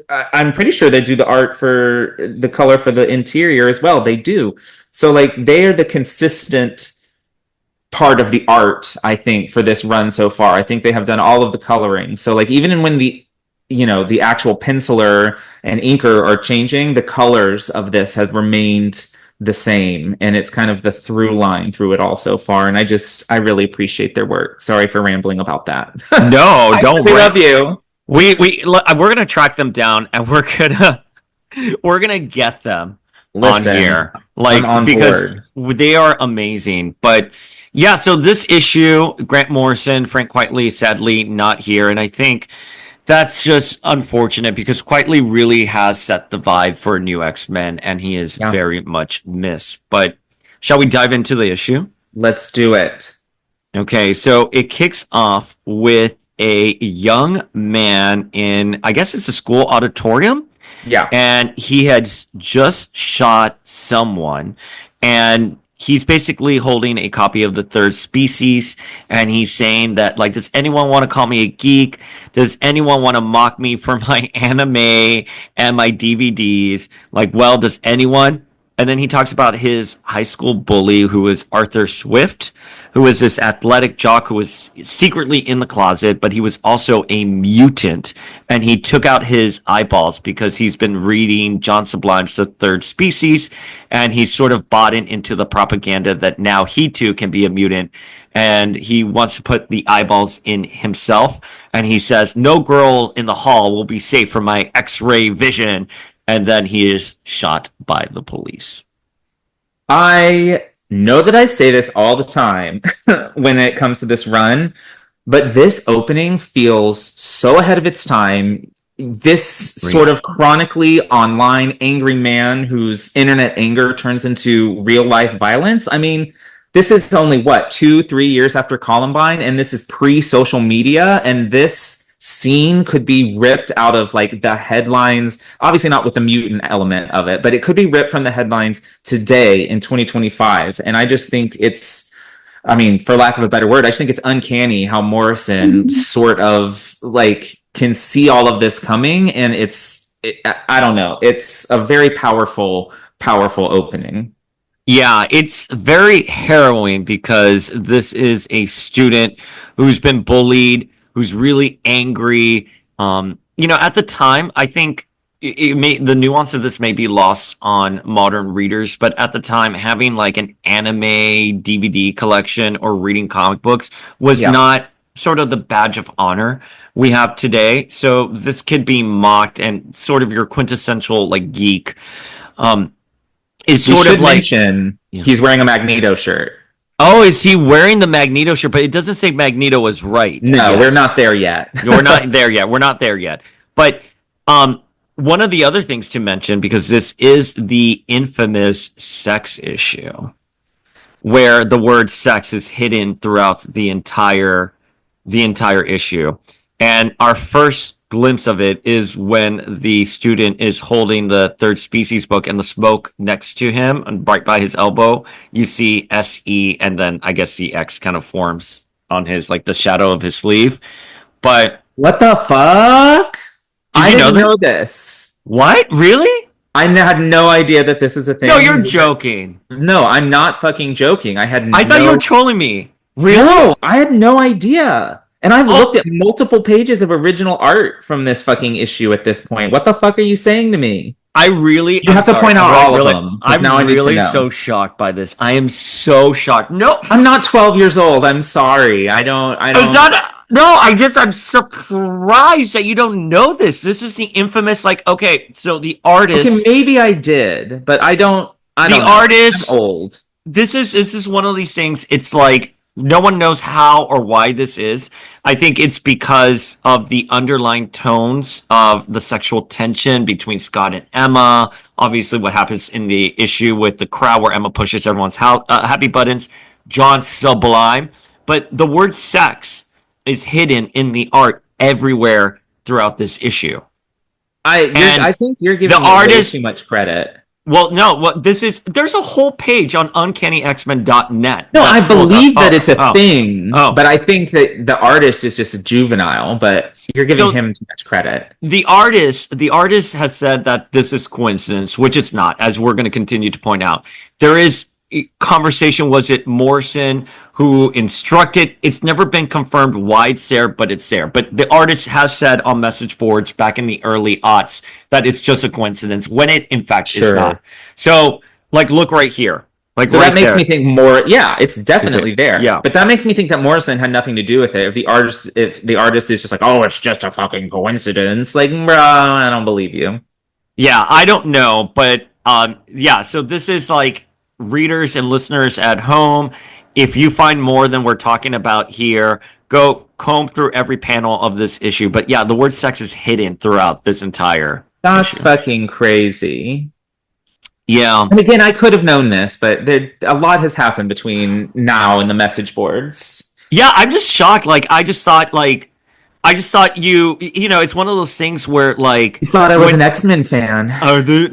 I'm pretty sure they do the art for the color for the interior as well. They do. So like they are the consistent part of the art, I think, for this run so far. I think they have done all of the coloring. So like even when the actual penciler and inker are changing, the colors of this have remained the same, and it's kind of the through line through it all so far. And I really appreciate their work. Sorry for rambling about that. No, don't. We love you. We're gonna track them down, and we're gonna get them on here, like, because they are amazing. But yeah, so this issue, Grant Morrison, Frank Quietly, sadly not here, and I think that's just unfortunate because Quietly really has set the vibe for New X-Men, and he is very much missed. But shall we dive into the issue? Let's do it. Okay, so it kicks off with a young man in, I guess it's a school auditorium. Yeah. And he had just shot someone, and he's basically holding a copy of The Third Species, and he's saying that, like, does anyone want to call me a geek? Does anyone want to mock me for my anime and my DVDs? Like, well, does anyone? And then he talks about his high school bully, who is Arthur Swift, who is this athletic jock who was secretly in the closet, but he was also a mutant. And he took out his eyeballs because he's been reading John Sublime's The Third Species, and he's sort of bought into the propaganda that now he too can be a mutant. And he wants to put the eyeballs in himself. And he says, no girl in the hall will be safe from my X-ray vision. And then he is shot by the police. I know that I say this all the time when it comes to this run, but this opening feels so ahead of its time. This sort of chronically online angry man whose internet anger turns into real life violence. I mean, this is only 2-3 years after Columbine, and this is pre-social media, and this scene could be ripped out of like the headlines, obviously not with the mutant element of it, but it could be ripped from the headlines today in 2025. And I just think I mean, for lack of a better word, I just think it's uncanny how Morrison sort of like can see all of this coming, and I don't know. It's a very powerful opening. Yeah, it's very harrowing because this is a student who's been bullied, who's really angry. At the time, I think the nuance of this may be lost on modern readers, but at the time, having like an anime DVD collection or reading comic books was Yeah. not sort of the badge of honor we have today. So this kid being mocked and sort of your quintessential like geek. Um, is We sort of should like, mention yeah. he's wearing a Magneto shirt. Oh, is he wearing the Magneto shirt? But it doesn't say Magneto was right No, we're yet. not there yet. We're not there yet. We're not there yet. But one of the other things to mention, because this is the infamous sex issue, where the word sex is hidden throughout the entire issue. And our first glimpse of it is when the student is holding the third species book and the smoke next to him and right by his elbow, you see SE and then I guess the X kind of forms on his like the shadow of his sleeve. But What the fuck? did I you know didn't that? know this. What? Really? I had no idea that this was a thing. No, you're joking. No, I'm not fucking joking. I thought you were trolling me. Really? No, I had no idea. And I've Oh, looked at multiple pages of original art from this fucking issue at this point. What the fuck are you saying to me? You have to point out all of them, 'cause I'm now I need to really know. so shocked by this. I am so shocked. No, I'm not 12 years old. I'm sorry. I it's don't. not. No, I'm surprised that you don't know this. This is the infamous, like, okay, so the Okay, artist, maybe I did, but I the don't know. artist, I'm old. this is one of these things. It's like no one knows how or why this is. I think it's because of the underlying tones of the sexual tension between Scott and Emma. Obviously, what happens in the issue with the crowd where Emma pushes everyone's happy buttons. John's sublime, but the word sex is hidden in the art everywhere throughout this issue. And I think you're the giving it way artist, too much credit. well, no, what this is, there's a whole page on UncannyXmen.net. No, I that pulls up. believe that it's a thing, Oh. but I think that the artist is just a juvenile, but you're giving So him too much credit. the artist has said that this is coincidence, which it's not, as we're going to continue to point out. There is conversation. Was it Morrison who instructed? It's never been confirmed why it's there, but it's there. But the artist has said on message boards back in the early aughts that it's just a coincidence when it in fact is Sure. not. So, like, look right here. Like, So right that makes there. me think more. Yeah, it's definitely there. Yeah. But that makes me think that Morrison had nothing to do with it. If the artist is just like, oh, it's just a fucking coincidence, like, bruh, I don't believe you. Yeah, I don't know, but yeah, so this is like readers and listeners at home. If you find more than we're talking about here, go comb through every panel of this issue. But yeah, the word sex is hidden throughout this entire That's issue. fucking crazy. Yeah. And again, I could have known this, but a lot has happened between now and the message boards. Yeah, I'm just shocked. I just thought it's one of those things where like You thought I was when an X-Men fan.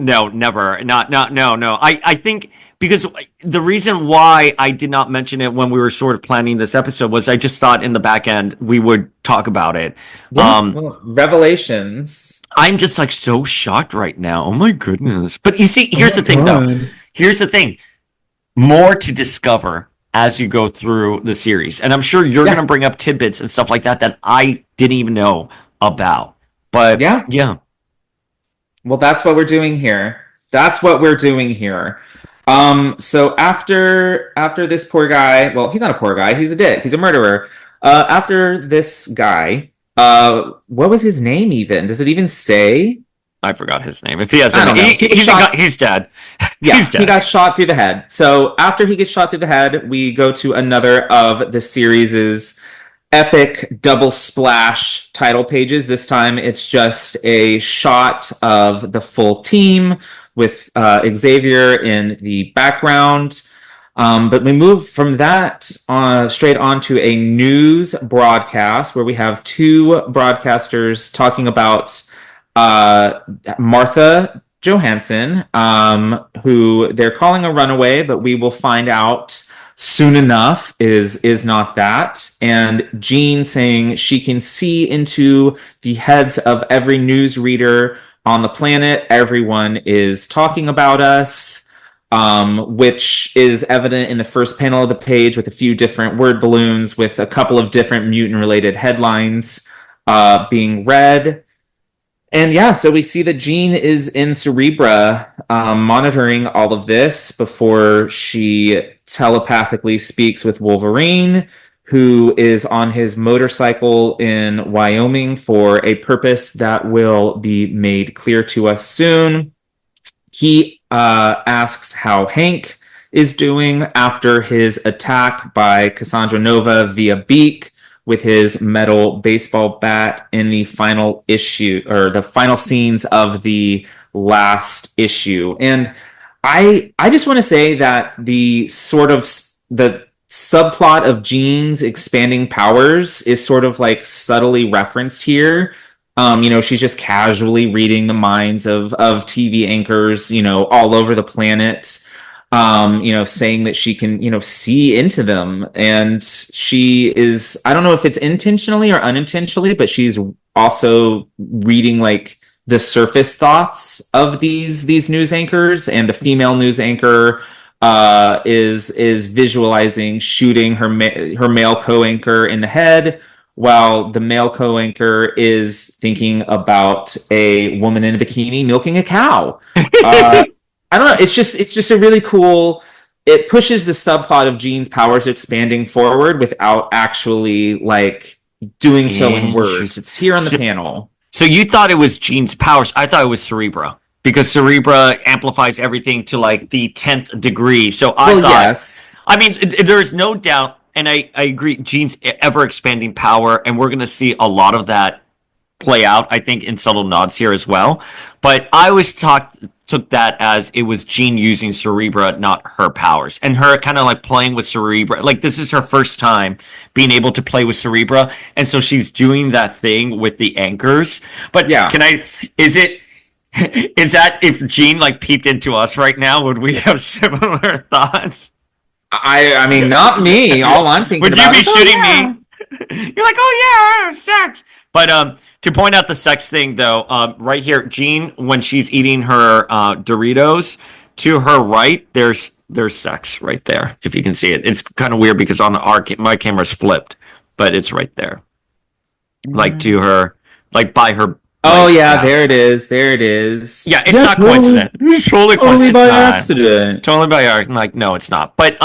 No, never. Not, no. I think because the reason why I did not mention it when we were sort of planning this episode was I just thought in the back end we would talk about it. Yeah, well, Revelations. I'm just like so shocked right now. Oh my goodness. But you see, here's the thing though. Here's the thing. More to discover as you go through the series. And I'm sure you're going to bring up tidbits and stuff like that that I didn't even know about. But yeah. Well, that's what we're doing here. So after this poor guy, well, he's not a poor guy, he's a dick, he's a murderer. After this guy, what was his name even? Does it even say? I forgot his name. If he has I don't know. he's dead. Yeah, He's dead. he got shot through the head. So after he gets shot through the head, we go to another of the series' epic double splash title pages. This time it's just a shot of the full team with Xavier in the background. But we move from that straight on to a news broadcast where we have two broadcasters talking about Martha Johansson, who they're calling a runaway, but we will find out soon enough is not that. And Jean saying she can see into the heads of every newsreader on the planet. Everyone is talking about us, which is evident in the first panel of the page with a few different word balloons with a couple of different mutant-related headlines being read. And yeah, so we see that Jean is in Cerebra, monitoring all of this before she telepathically speaks with Wolverine, who is on his motorcycle in Wyoming for a purpose that will be made clear to us soon. He asks how Hank is doing after his attack by Cassandra Nova via Beak with his metal baseball bat in the final issue, or the final scenes of the last issue. And I just want to say that the subplot of Jean's expanding powers is sort of like subtly referenced here. She's just casually reading the minds of TV anchors, all over the planet. Saying that she can, see into them. And she is, I don't know if it's intentionally or unintentionally, but she's also reading like the surface thoughts of these news anchors. And the female news anchor is visualizing shooting her male co-anchor in the head, while the male co-anchor is thinking about a woman in a bikini milking a cow. I don't know. It's just a really cool. It pushes the subplot of Jean's powers expanding forward without actually like doing so in words. It's here on the panel. So you thought it was Jean's powers? I thought it was Cerebro, because Cerebro amplifies everything to like the 10th degree. So I thought. Yes. I mean, there's no doubt, and I agree. Jean's ever expanding power, and we're going to see a lot of that play out, I think, in subtle nods here as well. But I always took that as it was Jean using Cerebro, not her powers, and her kind of like playing with Cerebro. Like, this is her first time being able to play with Cerebro, and so she's doing that thing with the anchors. But yeah, is that if Jean like peeped into us right now, would we have similar thoughts? I mean, not me. All I'm thinking would about you be shooting me? You're like, oh yeah, sex. But to point out the sex thing, though, right here, Jean, when she's eating her Doritos, to her right, there's sex right there. If you can see it, it's kind of weird because on my camera's flipped, but it's right there, like to her, like by her. Oh yeah, there it is. There it is. Yeah, it's not coincidence. Totally coincidence. Totally by accident. Totally by accident. Like, no, it's not. But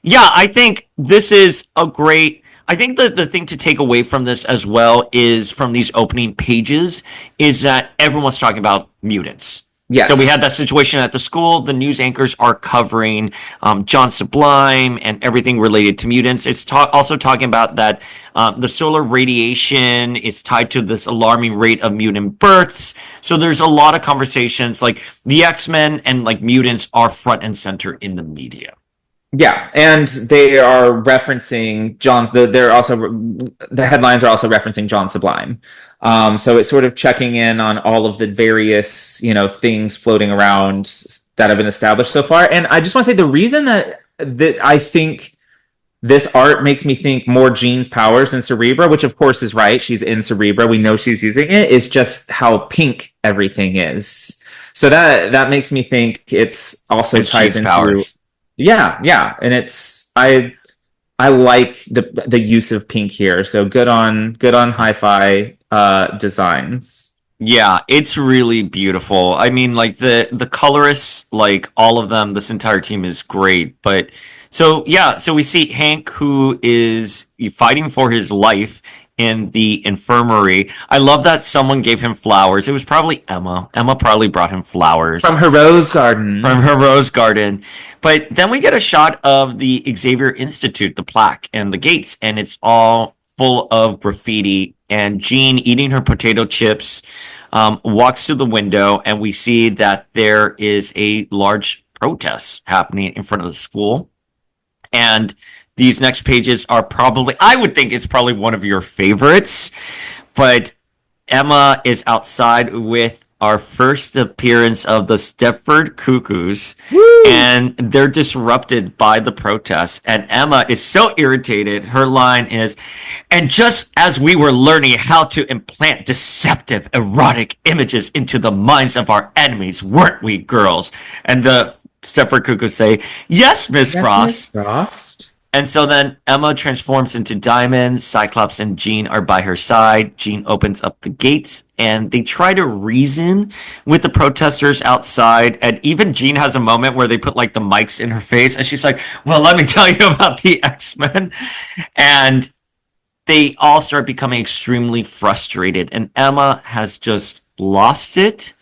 yeah, I think this is a great. I think the thing to take away from this as well is from these opening pages is that everyone's talking about mutants. Yes. So we had that situation at the school. The news anchors are covering John Sublime and everything related to mutants. It's also talking about that the solar radiation is tied to this alarming rate of mutant births. So there's a lot of conversations, like the X-Men and like mutants are front and center in the media. Yeah, and they are referencing John. The headlines are also referencing John Sublime. So it's sort of checking in on all of the various, things floating around that have been established so far. And I just want to say the reason that I think this art makes me think more Jean's powers than Cerebro, which of course is right. She's in Cerebro. We know she's using it. Is just how pink everything is. So that makes me think it's ties Jean's into powers. Yeah, and it's I like the use of pink here. So good on Hi-Fi designs. Yeah, it's really beautiful. I mean, like the colorists, like all of them, this entire team is great. But so we see Hank, who is fighting for his life in the infirmary. I love that someone gave him flowers. It was probably Emma. Emma probably brought him flowers. From her rose garden. But then we get a shot of the Xavier Institute, the plaque and the gates, and it's all full of graffiti. And Jean, eating her potato chips, walks to the window, and we see that there is a large protest happening in front of the school. And these next pages are probably, I would think it's probably one of your favorites, but Emma is outside with our first appearance of the Stepford Cuckoos, Woo! and they're disrupted by the protests. And Emma is so irritated. Her line is, and just as we were learning how to implant deceptive, erotic images into the minds of our enemies, weren't we, girls? And the Stepford Cuckoos say, yes, Miss Yes, Miss Frost. Frost. And so then Emma transforms into Diamond. Cyclops and Jean are by her side. Jean opens up the gates and they try to reason with the protesters outside. And even Jean has a moment where they put like the mics in her face and she's like, well, let me tell you about the X-Men. And they all start becoming extremely frustrated. And Emma has just lost it.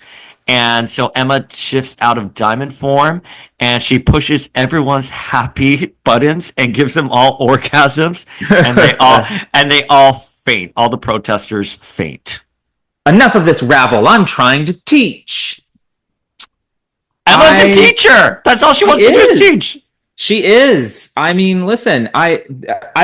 And so Emma shifts out of diamond form and she pushes everyone's happy buttons and gives them all orgasms and they all faint. All the protesters faint. Enough of this rabble. I'm trying to teach. Emma's a teacher. That's all she wants to do is teach. She is. I mean, listen, I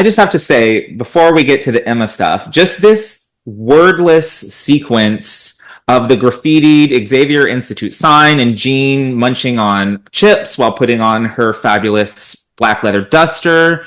just have to say before we get to the Emma stuff, just this wordless sequence of the graffitied Xavier Institute sign and Jean munching on chips while putting on her fabulous black leather duster.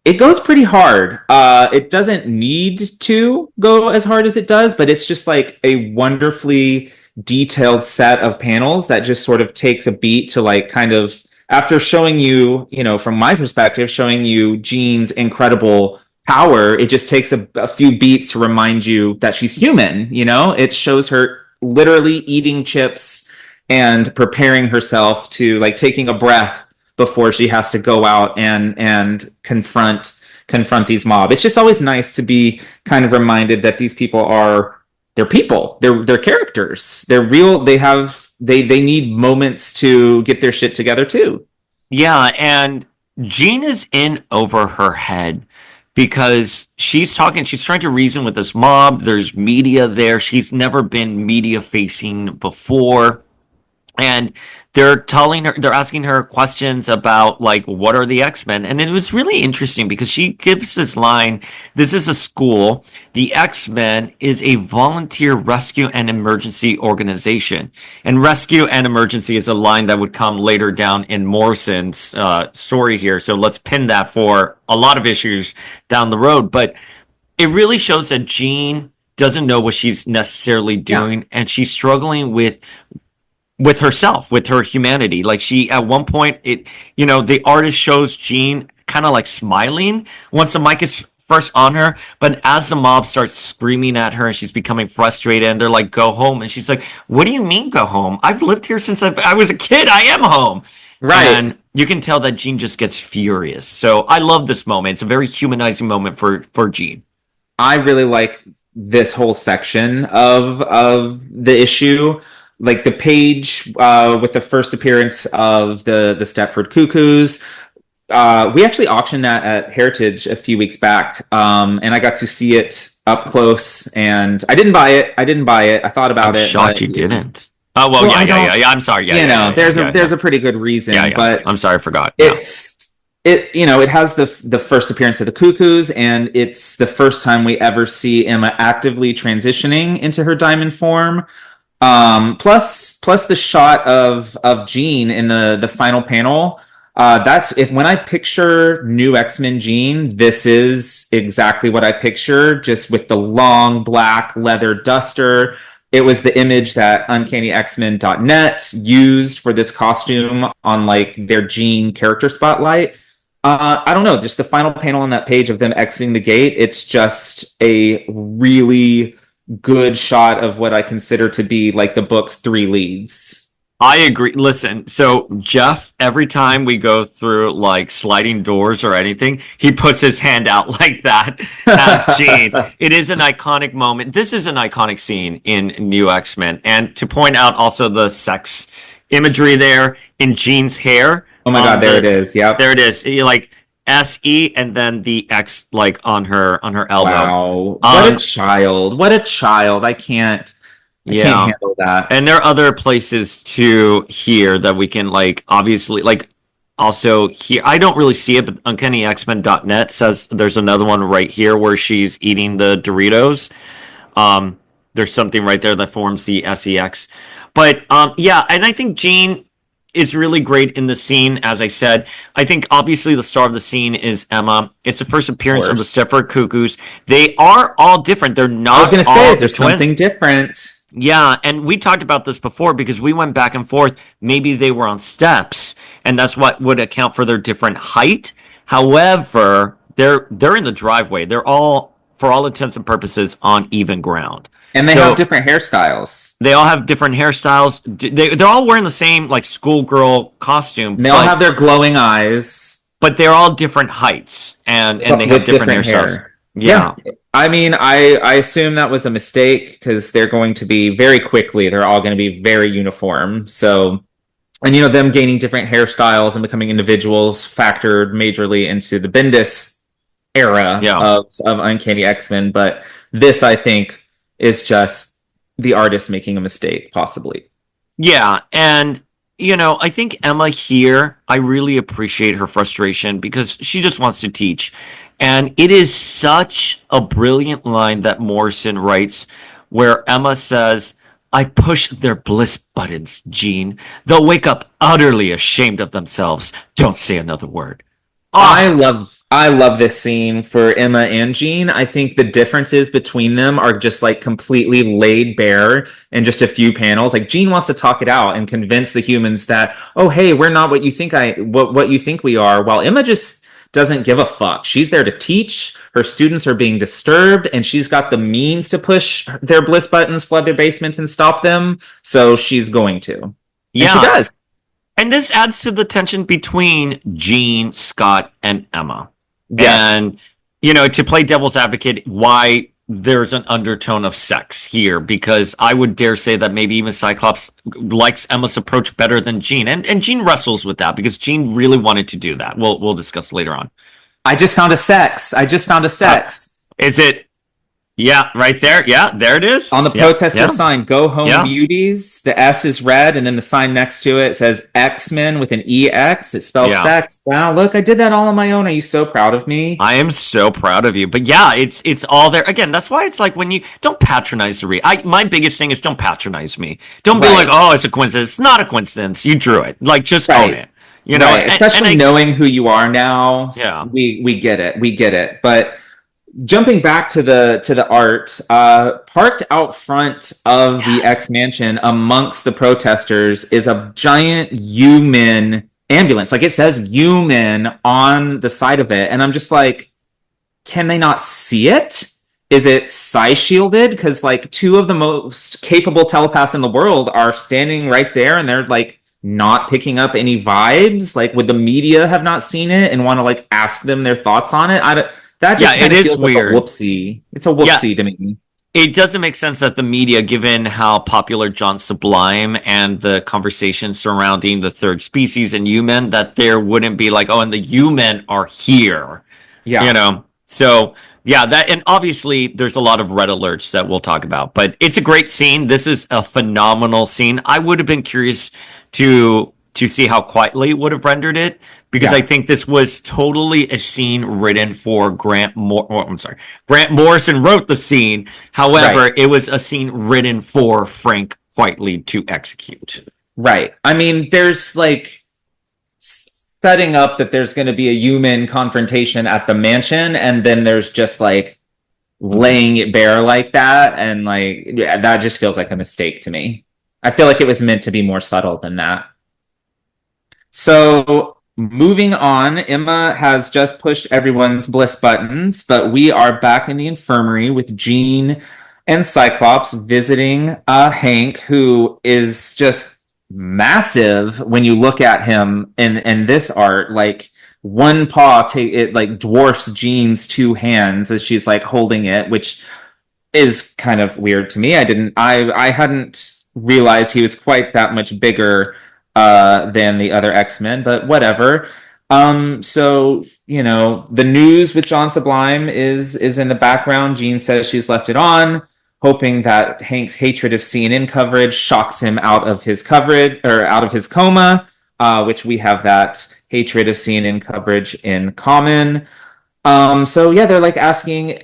It goes pretty hard. It doesn't need to go as hard as it does, but it's just like a wonderfully detailed set of panels that just sort of takes a beat to like kind of, after showing you, you know, from my perspective, showing you Jean's incredible power, it just takes a few beats to remind you that she's human. You know, it shows her literally eating chips and preparing herself to like taking a breath before she has to go out and confront these mob. It's just always nice to be kind of reminded that these people are, they're people, they're characters, they're real. They need moments to get their shit together too. Yeah, and Jean is in over her head because she's trying to reason with this mob. There's media there. She's never been media facing before. And they're asking her questions about like, what are the X-Men? And it was really interesting because she gives this line, this is a school. The X-Men is a volunteer rescue and emergency organization. And rescue and emergency is a line that would come later down in Morrison's story here. So let's pin that for a lot of issues down the road. But it really shows that Jean doesn't know what she's necessarily doing. Yeah. And she's struggling with herself, with her humanity. Like she, at one point, the artist shows Jean kind of like smiling once the mic is first on her. But as the mob starts screaming at her and she's becoming frustrated and they're like, go home. And she's like, what do you mean go home? I've lived here since I was a kid. I am home. Right. And you can tell that Jean just gets furious. So I love this moment. It's a very humanizing moment for Jean. I really like this whole section of the issue. Like the page with the first appearance of the Stepford Cuckoos. We actually auctioned that at Heritage a few weeks back, and I got to see it up close. And I didn't buy it. I thought about it. I'm shocked you didn't. Oh well, yeah. I'm sorry. Yeah, there's a pretty good reason. Yeah. But I'm sorry, I forgot. It has the first appearance of the Cuckoos, and it's the first time we ever see Emma actively transitioning into her diamond form. Plus the shot of Jean in the final panel. That's when I picture new X-Men Jean, this is exactly what I picture, just with the long black leather duster. It was the image that UncannyXmen.net used for this costume on like their Jean character spotlight. I don't know, just the final panel on that page of them exiting the gate. It's just a really good shot of what I consider to be like the book's three leads. I agree. Listen, so Jeff, every time we go through like sliding doors or anything, he puts his hand out like that as Jean. It is an iconic moment. This is an iconic scene in New X-Men. And to point out also the sex imagery there in Jean's hair. Oh my God, there it is. Yeah. There it is. Like SE and then the X like on her elbow. Wow. What a child. I can't handle that. And there are other places too here that we can like obviously like also here. I don't really see it, but UncannyXmen.net says there's another one right here where she's eating the Doritos. There's something right there that forms the SEX. But yeah, and I think Jean is really great in the scene. As I said, I think obviously the star of the scene is Emma. It's the first Of appearance of the course. Stepford Cuckoos. They are all different. They're I was not gonna say, all is the there twins. something different? Yeah, and we talked about this before because we went back and forth. Maybe they were on steps, and that's what would account for their different height. However, they're in the driveway. They're all, for all intents and purposes, on even ground. And they have So different hairstyles. they all have different hairstyles. They're all wearing the same like schoolgirl costume, And they all have their glowing eyes, but they're all different heights, and they have with different different hairstyles. hair. Yeah. Yeah, I mean, I assume that was a mistake because they're going to be very quickly, they're all going to be very uniform. So, and them gaining different hairstyles and becoming individuals factored majorly into the Bendis era yeah. of Uncanny X-Men. But this, I think, is just the artist making a mistake, possibly. Yeah, and I think Emma here, I really appreciate her frustration because she just wants to teach. And it is such a brilliant line that Morrison writes where Emma says, I push their bliss buttons, Jean. They'll wake up utterly ashamed of themselves. Don't say another word. I Ah, love I love this scene for Emma and Jean. I think the differences between them are just like completely laid bare in just a few panels. Like Jean wants to talk it out and convince the humans that, oh hey, we're not what you think what you think we are, while Emma just doesn't give a fuck. She's there to teach. Her students are being disturbed, and she's got the means to push their bliss buttons, flood their basements, and stop them. So she's going to. And she yeah. does. And this adds to the tension between Jean, Scott, and Emma. Yes. And, to play devil's advocate, why there's an undertone of sex here, because I would dare say that maybe even Cyclops likes Emma's approach better than Jean. And Jean wrestles with that because Jean really wanted to do that. We'll discuss later on. I just found a sex. I just found a Uh, sex. is it? Yeah, right there. Yeah, there it is. On the Yeah, protester yeah, sign, go home yeah. beauties. The S is red, and then the sign next to it says X-Men with an EX. It spells Yeah. sex. Wow, look, I did that all on my own. Are you so proud of me? I am so proud of you. But yeah, it's all there. Again, that's why it's like when you don't patronize the read. My biggest thing is don't patronize me. Don't be like, Right. oh, it's a coincidence. It's not a coincidence. You drew it. Like just own Right. it. Right. And Especially knowing who you are now. yeah. We get it. We get it. But jumping back to the art, parked out front of the Yes. X Mansion amongst the protesters is a giant human ambulance. Like it says human on the side of it, and I'm just like, can they not see it? Is it psi shielded? Because like two of the most capable telepaths in the world are standing right there, and they're like not picking up any vibes. Like, would the media have not seen it and want to like ask them their thoughts on it? I don't, that Yeah, just it kind of is feels like a weird. whoopsie. It's a Yeah. whoopsie to me. It doesn't make sense that the media, given how popular John Sublime and the conversation surrounding the third species and human, that there wouldn't be like, oh, and the human are here. Yeah. So yeah, that, and obviously there's a lot of red alerts that we'll talk about, but it's a great scene. This is a phenomenal scene. I would have been curious to see how quietly it would have rendered it, because I Yeah. think this was totally a scene written for I'm sorry, Grant Morrison wrote the scene. Right. However, it was a scene written for Frank Quitely to execute. Right. I mean, there's like setting up that there's going to be a human confrontation at the mansion, and then there's just like laying it bare like that, and like yeah, that just feels like a mistake to me. I feel like it was meant to be more subtle than that. So moving on, Emma has just pushed everyone's bliss buttons, but we are back in the infirmary with Jean and Cyclops visiting Hank, who is just massive when you look at him in this art. Like one paw take it like dwarfs Jean's two hands as she's like holding it, which is kind of weird to me. I hadn't realized he was quite that much bigger than the other X-Men, but whatever. So the news with John Sublime is in the background. Jean says she's left it on, hoping that Hank's hatred of CNN coverage shocks him out of his coverage or out of his coma, which we have that hatred of CNN coverage in common. So yeah, they're like asking,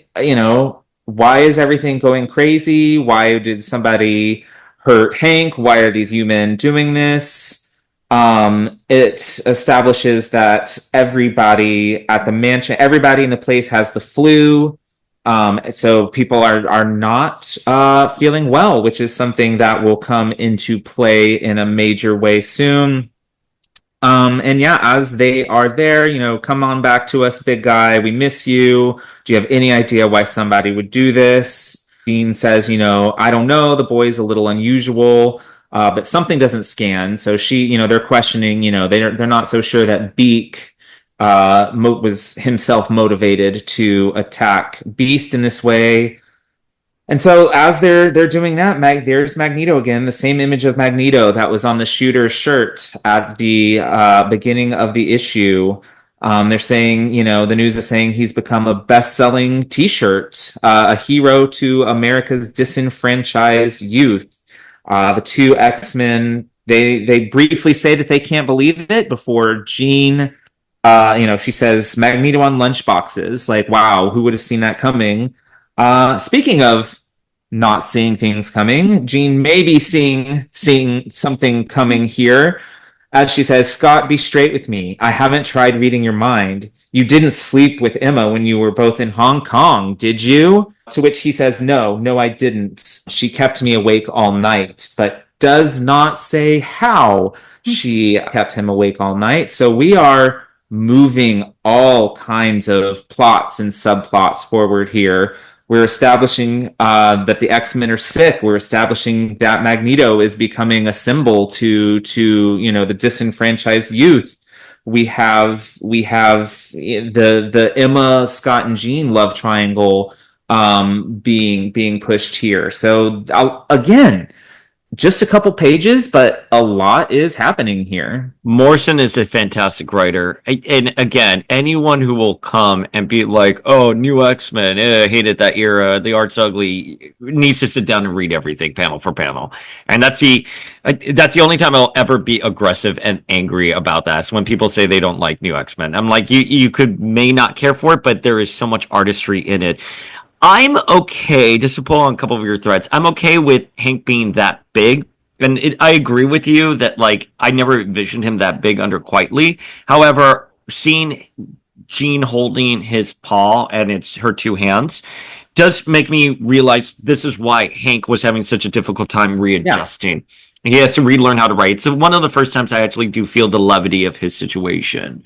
why is everything going crazy? Why did somebody hurt Hank? Why are these human doing this? It establishes that everybody at the mansion, everybody in the place has the flu. So people are not feeling well, which is something that will come into play in a major way soon. And yeah, as they are there, come on back to us, big guy. We miss you. Do you have any idea why somebody would do this? Dean says, I don't know. The boy's a little unusual, but something doesn't scan. So they're questioning, they're not so sure that Beak was himself motivated to attack Beast in this way. And so as they're doing that, there's Magneto again, the same image of Magneto that was on the shooter's shirt at the beginning of the issue. They're saying, the news is saying he's become a best-selling T-shirt, a hero to America's disenfranchised youth. The two X-Men, they briefly say that they can't believe it before Jean, she says Magneto on lunchboxes. Like, wow, who would have seen that coming? Speaking of not seeing things coming, Jean may be seeing something coming here. As she says, Scott, be straight with me. I haven't tried reading your mind. You didn't sleep with Emma when you were both in Hong Kong, did you? To which he says, no, I didn't. She kept me awake all night, but does not say how she kept him awake all night. So we are moving all kinds of plots and subplots forward here. We're establishing that the X-Men are sick. We're establishing that Magneto is becoming a symbol to the disenfranchised youth. We have the Emma, Scott, and Jean love triangle being pushed here. So again, just a couple pages, but a lot is happening here. Morrison is a fantastic writer. And again, anyone who will come and be like, oh, new X-Men, I hated that era, the art's ugly, needs to sit down and read everything panel for panel. And that's the only time I'll ever be aggressive and angry about that. So when people say they don't like new X-Men, I'm like, you may not care for it, but there is so much artistry in it. I'm okay, just to pull on a couple of your threads, I'm okay with Hank being that big. And I agree with you that, like, I never envisioned him that big under Quietly. However, seeing Jean holding his paw and it's her two hands does make me realize this is why Hank was having such a difficult time readjusting. Yeah. He has to relearn how to write. So one of the first times I actually do feel the levity of his situation.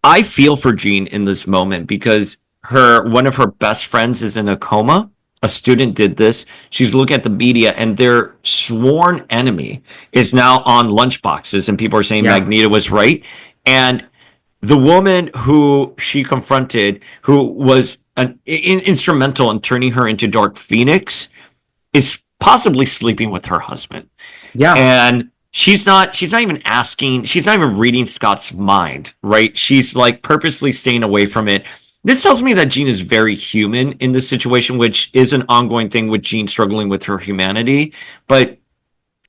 I feel for Jean in this moment because one of her best friends is in a coma. A student did this. She's looking at the media, and their sworn enemy is now on lunchboxes, and people are saying Magneto was right. And the woman who she confronted, who was instrumental in turning her into Dark Phoenix, is possibly sleeping with her husband. Yeah. And she's not even reading Scott's mind, right? She's like purposely staying away from it. This tells me that Jean is very human in this situation, which is an ongoing thing with Jean struggling with her humanity. But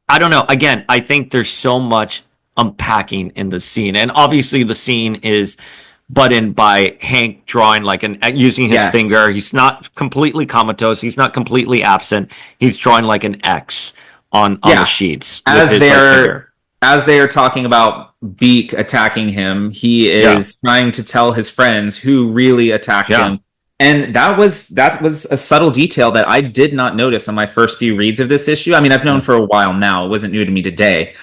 I don't know. Again, I think there's so much unpacking in the scene. And obviously the scene is buttoned by Hank drawing using his finger. He's not completely comatose. He's not completely absent. He's drawing like an X on the sheets. As they are talking about Beak attacking him, he is trying to tell his friends who really attacked him. And that was a subtle detail that I did not notice on my first few reads of this issue. I mean, I've known for a while now. It wasn't new to me today.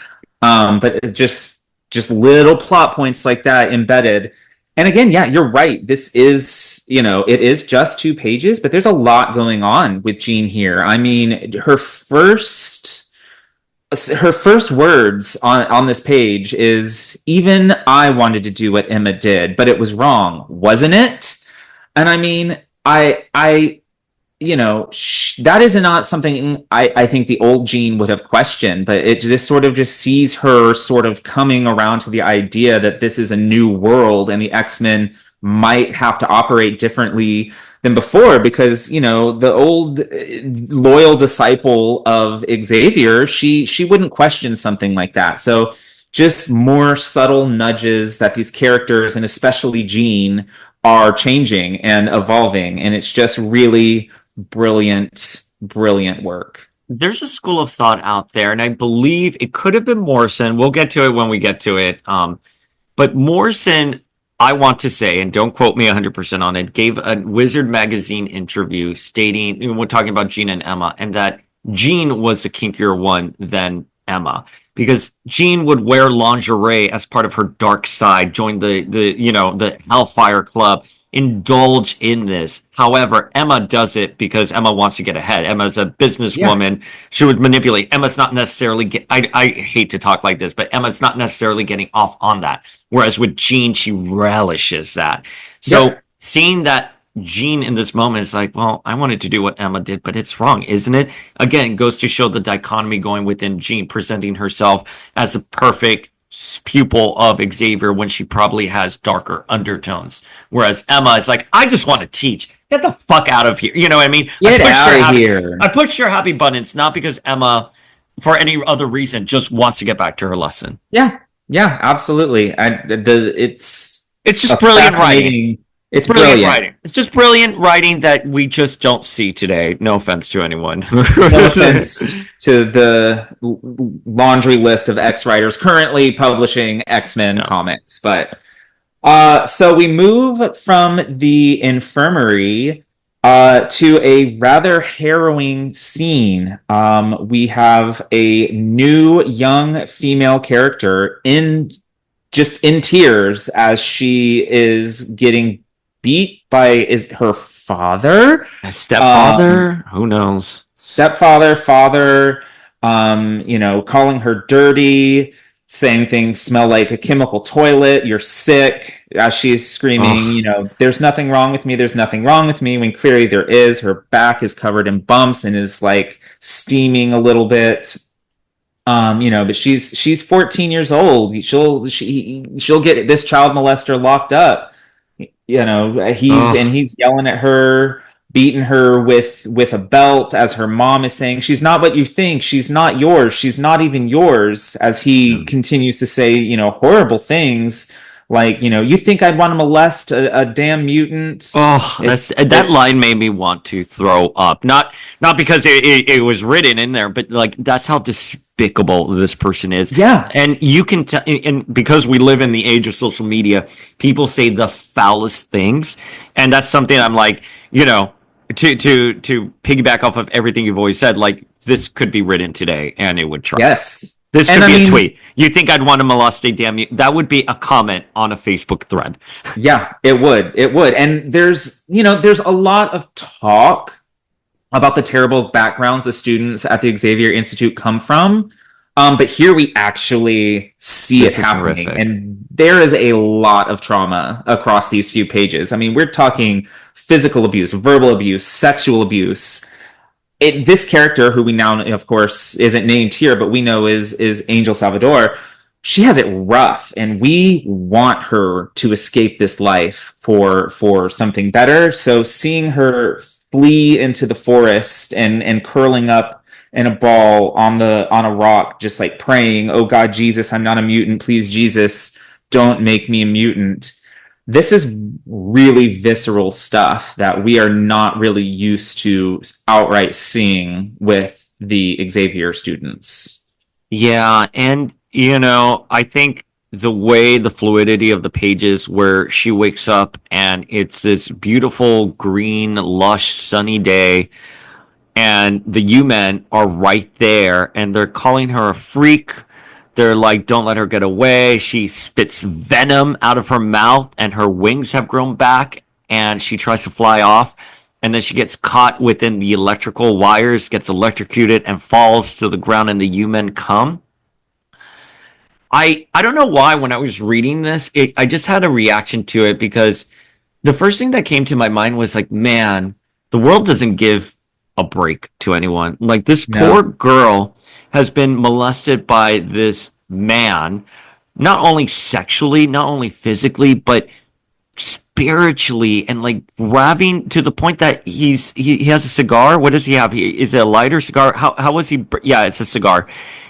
But it just little plot points like that embedded. And again, you're right. This is, it is just 2 pages, but there's a lot going on with Jean here. I mean, her first words on this page is, even I wanted to do what Emma did, but it was wrong, wasn't it? And I mean, that is not something I think the old Jean would have questioned, but it just sort of just sees her sort of coming around to the idea that this is a new world and the X-Men might have to operate differently than before, because the old loyal disciple of Xavier, she wouldn't question something like that. So just more subtle nudges that these characters, and especially Jean, are changing and evolving, and it's just really, brilliant, brilliant work. There's a school of thought out there, and I believe it could have been Morrison. We'll get to it when we get to it. But Morrison, I want to say, and don't quote me 100% on it, gave a Wizard magazine interview stating, we're talking about Jean and Emma, and that Jean was the kinkier one than Emma. Because Jean would wear lingerie as part of her dark side, join the Hellfire Club, indulge in this. However, Emma does it because Emma wants to get ahead. Emma's a businesswoman. Yeah. She would manipulate. Emma's not necessarily I hate to talk like this, but Emma's not necessarily getting off on that. Whereas with Jean, she relishes that. So seeing that Jean in this moment is like, well, I wanted to do what Emma did, but it's wrong, isn't it? Again, goes to show the dichotomy going within Jean, presenting herself as a perfect pupil of Xavier when she probably has darker undertones. Whereas Emma is like, I just want to teach. Get the fuck out of here. You know what I mean? Get out of here. I pushed her happy buttons, not because Emma, for any other reason, just wants to get back to her lesson. Yeah, absolutely. It's just brilliant writing. It's brilliant writing. It's just brilliant writing that we just don't see today. No offense to anyone. No offense to the laundry list of X-writers currently publishing X-Men comics. But so we move from the infirmary to a rather harrowing scene. We have a new young female character in tears as she is getting beat by her father, a stepfather, who knows, father, calling her dirty, saying things smell like a chemical toilet, you're sick, as she's screaming, there's nothing wrong with me, when clearly there is. Her back is covered in bumps and is like steaming a little bit. But she's 14 years old. She'll get this child molester locked up. He's yelling at her, beating her with a belt, as her mom is saying, she's not what you think. She's not yours. She's not even yours. As he continues to say, horrible things like, you think I'd want to molest a damn mutant? That line made me want to throw up. Not because it was written in there, but like that's how despicable this person is. Yeah. And you can tell, and because we live in the age of social media, people say the foulest things, and that's something I'm like, to piggyback off of everything you've always said, like this could be written today and it would try. Yes. This could be a tweet. You think I'd want to molest a damn you? That would be a comment on a Facebook thread. Yeah, it would. And there's a lot of talk about the terrible backgrounds the students at the Xavier Institute come from. But here we actually see it happening. And there is a lot of trauma across these few pages. I mean, we're talking physical abuse, verbal abuse, sexual abuse. This character, who we now, of course, isn't named here, but we know is Angel Salvador, she has it rough, and we want her to escape this life for something better. So seeing her flee into the forest and curling up in a ball on a rock, just like praying, "Oh God, Jesus, I'm not a mutant. Please, Jesus, don't make me a mutant." This is really visceral stuff that we are not really used to outright seeing with the Xavier students. Yeah, and I think the fluidity of the pages where she wakes up and it's this beautiful green, lush, sunny day, and the U-Men are right there and they're calling her a freak. They're like, don't let her get away. She spits venom out of her mouth and her wings have grown back and she tries to fly off. And then she gets caught within the electrical wires, gets electrocuted and falls to the ground, and the U-Men come. I don't know why when I was reading this, I just had a reaction to it, because the first thing that came to my mind was like, man, the world doesn't give a break to anyone. Like, this poor girl has been molested by this man, not only sexually, not only physically, but spiritually, and like grabbing to the point that he has a cigar. What does he have? Is it a lighter cigar? How was he? Yeah, it's a cigar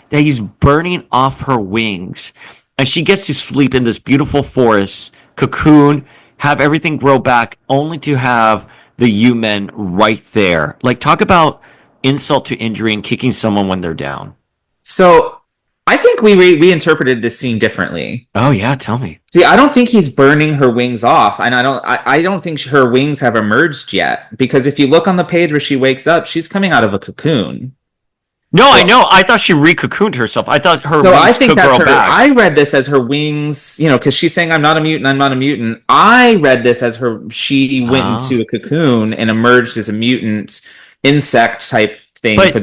that he's burning off her wings, and she gets to sleep in this beautiful forest, cocoon, have everything grow back, only to have the U-Men right there. Like, talk about insult to injury and kicking someone when they're down. So I think we interpreted this scene differently. Oh yeah, tell me. See, I don't think he's burning her wings off, and I don't think her wings have emerged yet. Because if you look on the page where she wakes up, she's coming out of a cocoon. No, So I know. I thought she re-cocooned herself. I thought her So I wings think could that's grow her. back. I read this as her wings, because she's saying, "I'm not a mutant. I'm not a mutant." I read this as her. She went Oh. into a cocoon and emerged as a mutant insect type thing But for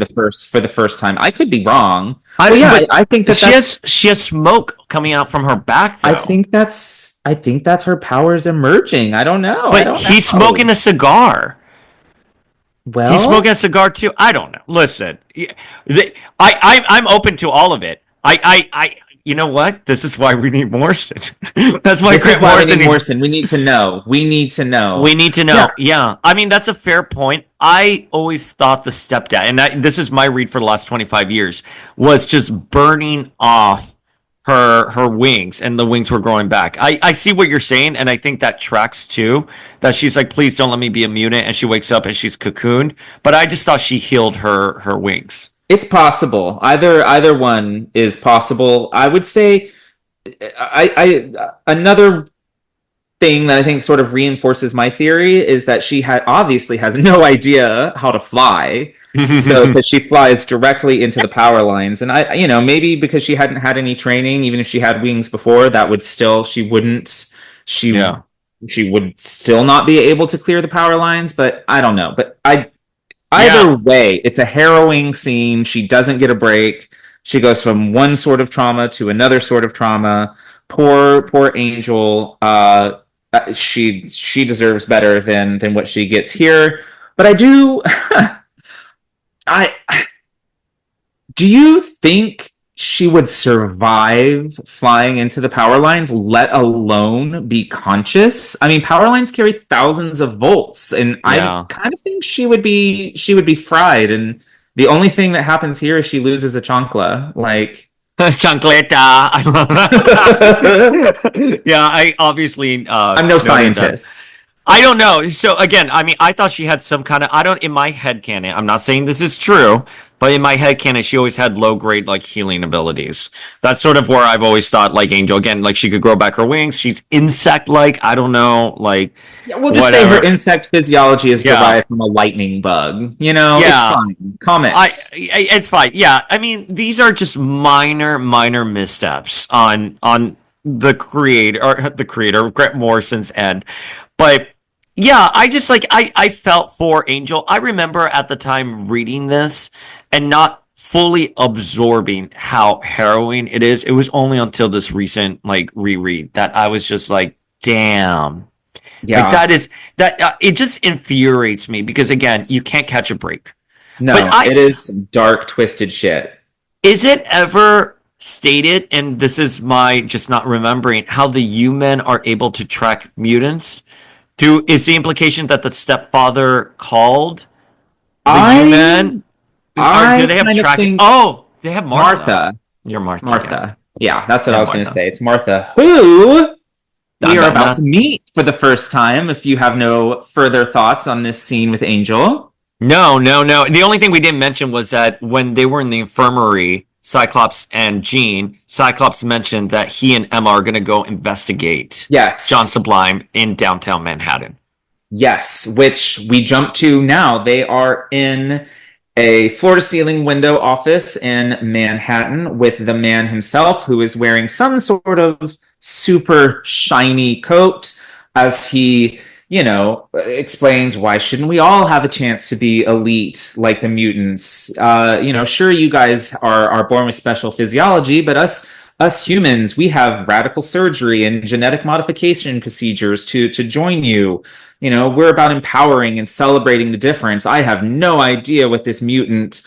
the first time. I could be wrong. I Well, don't. yeah, But I think that that's. she has smoke coming out from her back though. I think that's her powers emerging. I don't know. I But don't he's know. smoking a cigar. He's smoking Well, a cigar too. I don't know. Listen, I'm open to all of it. You know what? This is why we need Morrison. That's why this is Grant why we Morrison. need Morrison. We need to know. We need to We know. need to Yeah, know. Yeah, I mean that's a fair point. I always thought the stepdad, and this is my read for the last 25 years, was just burning off her wings, and the wings were growing back. I see what you're saying, and I think that tracks too. That she's like, please don't let me be a mutant, and she wakes up and she's cocooned. But I just thought she healed her wings. it's possible. Either one is possible. I would say I another thing that I think sort of reinforces my theory is that she had obviously has no idea how to fly. So because she flies directly into the power lines, and maybe because she hadn't had any training, even if she had wings before, that would still she wouldn't she Yeah, she would still not be able to clear the power lines. But I don't know. But I yeah, either way, it's a harrowing scene. She doesn't get a break. She goes from one sort of trauma to another sort of trauma. Poor Angel. She deserves better than what she gets here. But I do. I do you think she would survive flying into the power lines, let alone be conscious? I mean, power lines carry thousands of volts, and I yeah. kind of think she would be fried. And the only thing that happens here is she loses a chancla. Like, Chancleta. I love I'm that. Yeah, I obviously no noted that. scientist. I don't know. So again, I mean, I thought she had some kind of I don't in my head canon. I'm not saying this is true, but in my head canon, she always had low grade like healing abilities. That's sort of where I've always thought like Angel again, like she could grow back her wings. She's insect like. I don't know, like Yeah, we'll just say her whatever. insect physiology is Yeah, derived from a lightning bug. It's yeah. fine. I Comics. it's fine. Yeah, I mean these are just minor missteps on the creator Grant Morrison's end, but yeah, I just like I felt for Angel. I remember at the time reading this and not fully absorbing how harrowing it is. It was only until this recent like reread that I was just like, damn. Like Yeah. that it just infuriates me because again, you can't catch a break. But No, it is dark, twisted shit. is it ever stated, and this is my just not remembering, how the U-Men are able to track mutants? Is the implication that the stepfather called the I U-Men? Do I they have kind of tracking? think Oh, they have Martha. Martha. You're Martha, yeah. Martha. Yeah, that's what I Yeah, was going to Martha. say. It's Martha, who we I'm are not, about to not meet for the first time. If you have no further thoughts on this scene with Angel. No. The only thing we didn't mention was that when they were in the infirmary, Cyclops and Jean, Cyclops mentioned that he and Emma are going to go investigate John Yes. Sublime in downtown Manhattan. Yes, which we jump to now. They are in a floor to ceiling window office in Manhattan with the man himself, who is wearing some sort of super shiny coat as he, explains why shouldn't we all have a chance to be elite like the mutants? Sure, you guys are born with special physiology, but us humans, we have radical surgery and genetic modification procedures to join you. We're about empowering and celebrating the difference. I have no idea what this mutant,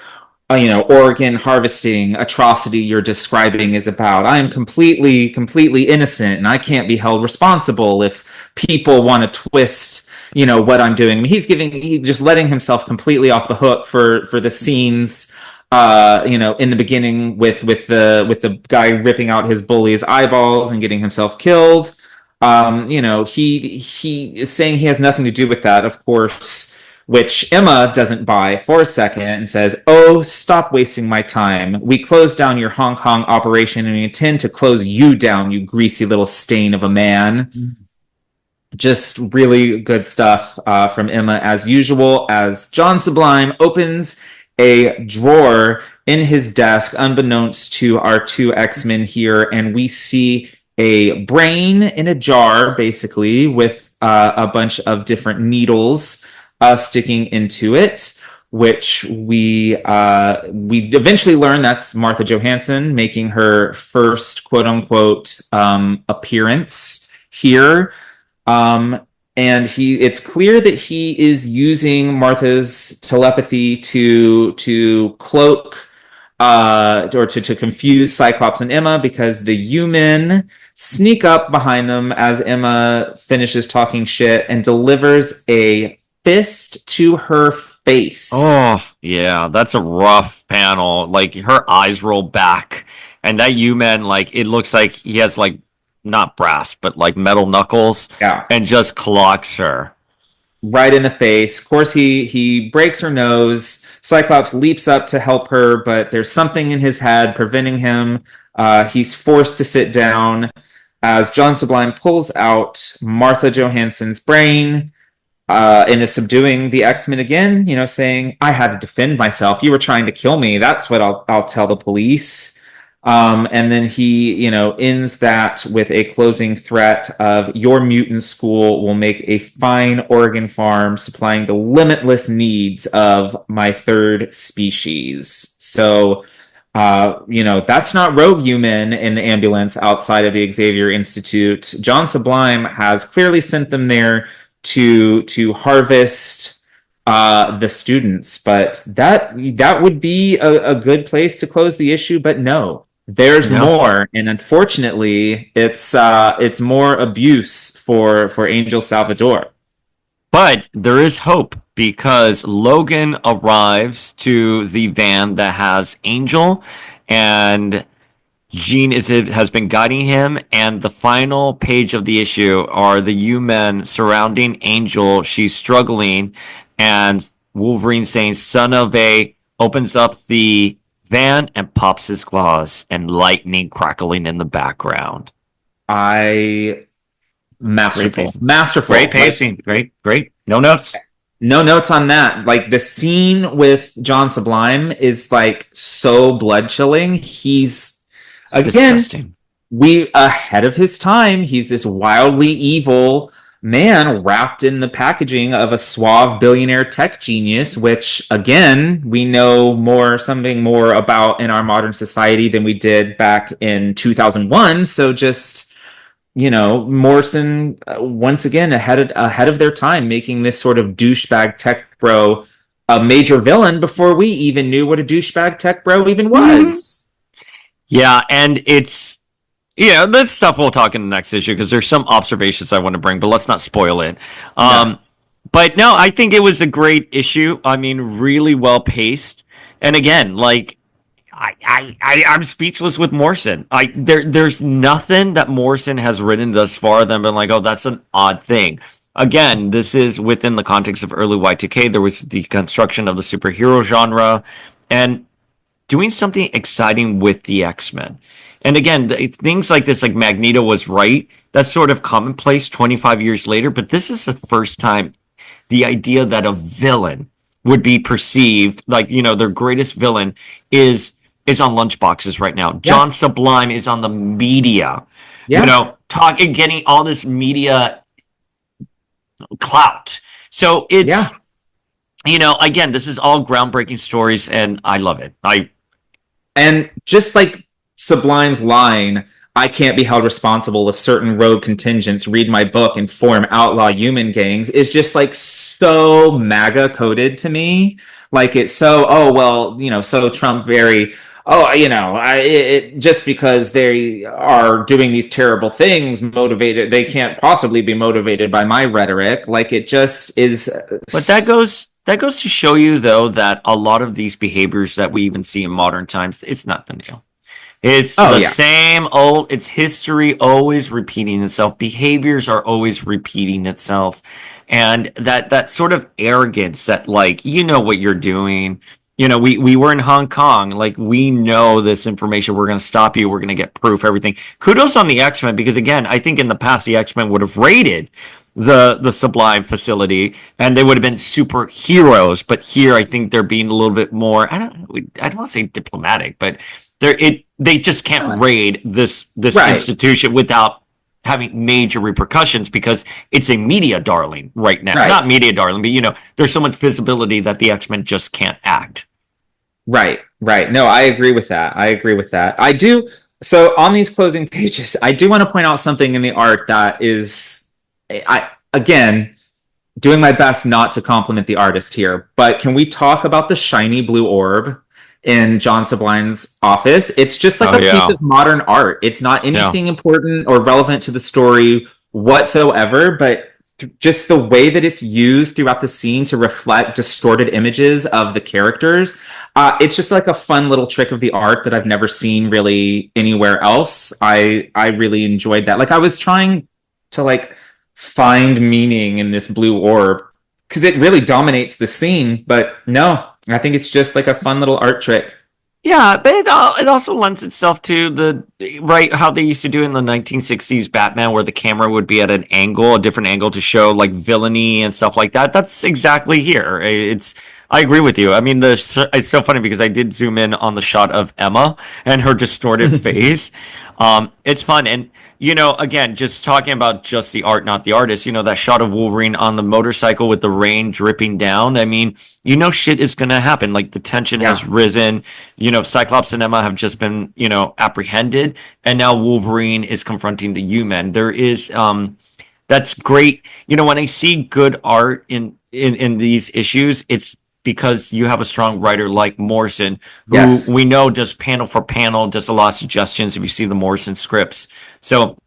organ harvesting atrocity you're describing is about. I am completely innocent, and I can't be held responsible if people want to twist, what I'm doing. I mean, he's just letting himself completely off the hook for the scenes. In the beginning with the guy ripping out his bully's eyeballs and getting himself killed. He is saying he has nothing to do with that, of course, which Emma doesn't buy for a second and says, "Oh, stop wasting my time. We closed down your Hong Kong operation and we intend to close you down, you greasy little stain of a man." Just really good stuff from Emma as usual, as John Sublime opens a drawer in his desk, unbeknownst to our two X-Men here, and we see a brain in a jar, basically, with a bunch of different needles sticking into it, which we eventually learn that's Martha Johansson making her first quote unquote appearance here. And it's clear that he is using Martha's telepathy to cloak or to confuse Cyclops and Emma, because the human sneak up behind them as Emma finishes talking shit and delivers a fist to her face. Oh, yeah, that's a rough panel. Like, her eyes roll back, and that human, like, it looks like he has, like, not brass, but like metal knuckles, Yeah, and just clocks her. right in the face. Of course, he breaks her nose. Cyclops leaps up to help her, but there's something in his head preventing him. He's forced to sit down as John Sublime pulls out Martha Johansson's brain and is subduing the X-Men again, saying, "I had to defend myself. You were trying to kill me. That's what I'll tell the police." And then he, ends that with a closing threat of, "Your mutant school will make a fine organ farm supplying the limitless needs of my third species." So, that's not Rogue Human in the ambulance outside of the Xavier Institute. John Sublime has clearly sent them there to harvest the students, but that would be a good place to close the issue. But no, there's more, and unfortunately, it's more abuse for Angel Salvador. But there is hope, because Logan arrives to the van that has Angel, and Jean has been guiding him, and the final page of the issue are the U-Men surrounding Angel. She's struggling, and Wolverine saying, "Son of a," opens up the van and pops his claws, and lightning crackling in the background. Masterful. Great pacing. Great. No notes. No notes on that. Like, the scene with John Sublime is like so blood chilling. He's again Disgusting. we ahead of his time. He's this wildly evil man wrapped in the packaging of a suave billionaire tech genius, which again we know something more about in our modern society than we did back in 2001. So just, Morrison once again ahead of their time, making this sort of douchebag tech bro a major villain before we even knew what a douchebag tech bro even was. Yeah, and it's, this stuff we'll talk in the next issue, because there's some observations I want to bring, but let's not spoil it. But no, I think it was a great issue. I mean, really well paced. And again, like, I'm speechless with Morrison. There's nothing that Morrison has written thus far that I've been like, oh, that's an odd thing. Again, this is within the context of early Y2K. There was the construction of the superhero genre, and doing something exciting with the X-Men. And again, things like this, like Magneto was right. That's sort of commonplace 25 years later. But this is the first time the idea that a villain would be perceived, like, their greatest villain is on lunchboxes right now. Yeah. John Sublime is on the media. Yeah. Getting all this media clout. So it's, again, this is all groundbreaking stories, and I love it. And just like Sublime's line, "I can't be held responsible if certain rogue contingents read my book and form outlaw human gangs," is just like so MAGA coded to me. Like, it's so, so Trump very, just because they are doing these terrible things motivated, they can't possibly be motivated by my rhetoric. Like, it just is. But that goes to show you, though, that a lot of these behaviors that we even see in modern times, it's nothing new. It's Oh the yeah. same old, it's history always repeating itself. Behaviors are always repeating itself. And that sort of arrogance that like, you know what you're doing. We were in Hong Kong. Like, we know this information. We're going to stop you. We're going to get proof, everything. Kudos on the X-Men because, again, I think in the past, the X-Men would have raided the Sublime facility and they would have been superheroes. But here, I think they're being a little bit more, I don't want to say diplomatic, but they just can't raid this Right. institution without having major repercussions because it's a media darling right now. Right. Not media darling, but there's so much visibility that the X-Men just can't act. Right, right. No, I agree with that. I agree with that. I do. So on these closing pages, I do want to point out something in the art that is, I again, doing my best not to compliment the artist here, but can we talk about the shiny blue orb in John Sublime's office? It's just like Oh a piece yeah. of modern art. It's not Yeah. anything important or relevant to the story whatsoever, but just the way that it's used throughout the scene to reflect distorted images of the characters. It's just like a fun little trick of the art that I've never seen really anywhere else. I really enjoyed that. Like I was trying to like find meaning in this blue orb because it really dominates the scene, but no, I think it's just like a fun little art trick. Yeah, but it also lends itself to the right how they used to do in the 1960s Batman, where the camera would be at an angle, a different angle to show like villainy and stuff like that. That's exactly here. I agree with you. I mean, it's so funny because I did zoom in on the shot of Emma and her distorted face. It's fun, and again, just talking about just the art, not the artist. That shot of Wolverine on the motorcycle with the rain dripping down. I mean, shit is gonna happen. Like the tension has risen. Cyclops and Emma have just been, apprehended, and now Wolverine is confronting the U-Men. There is, that's great. When I see good art in these issues, it's because you have a strong writer like Morrison, who Yes. we know does panel for panel, does a lot of suggestions if you see the Morrison scripts. So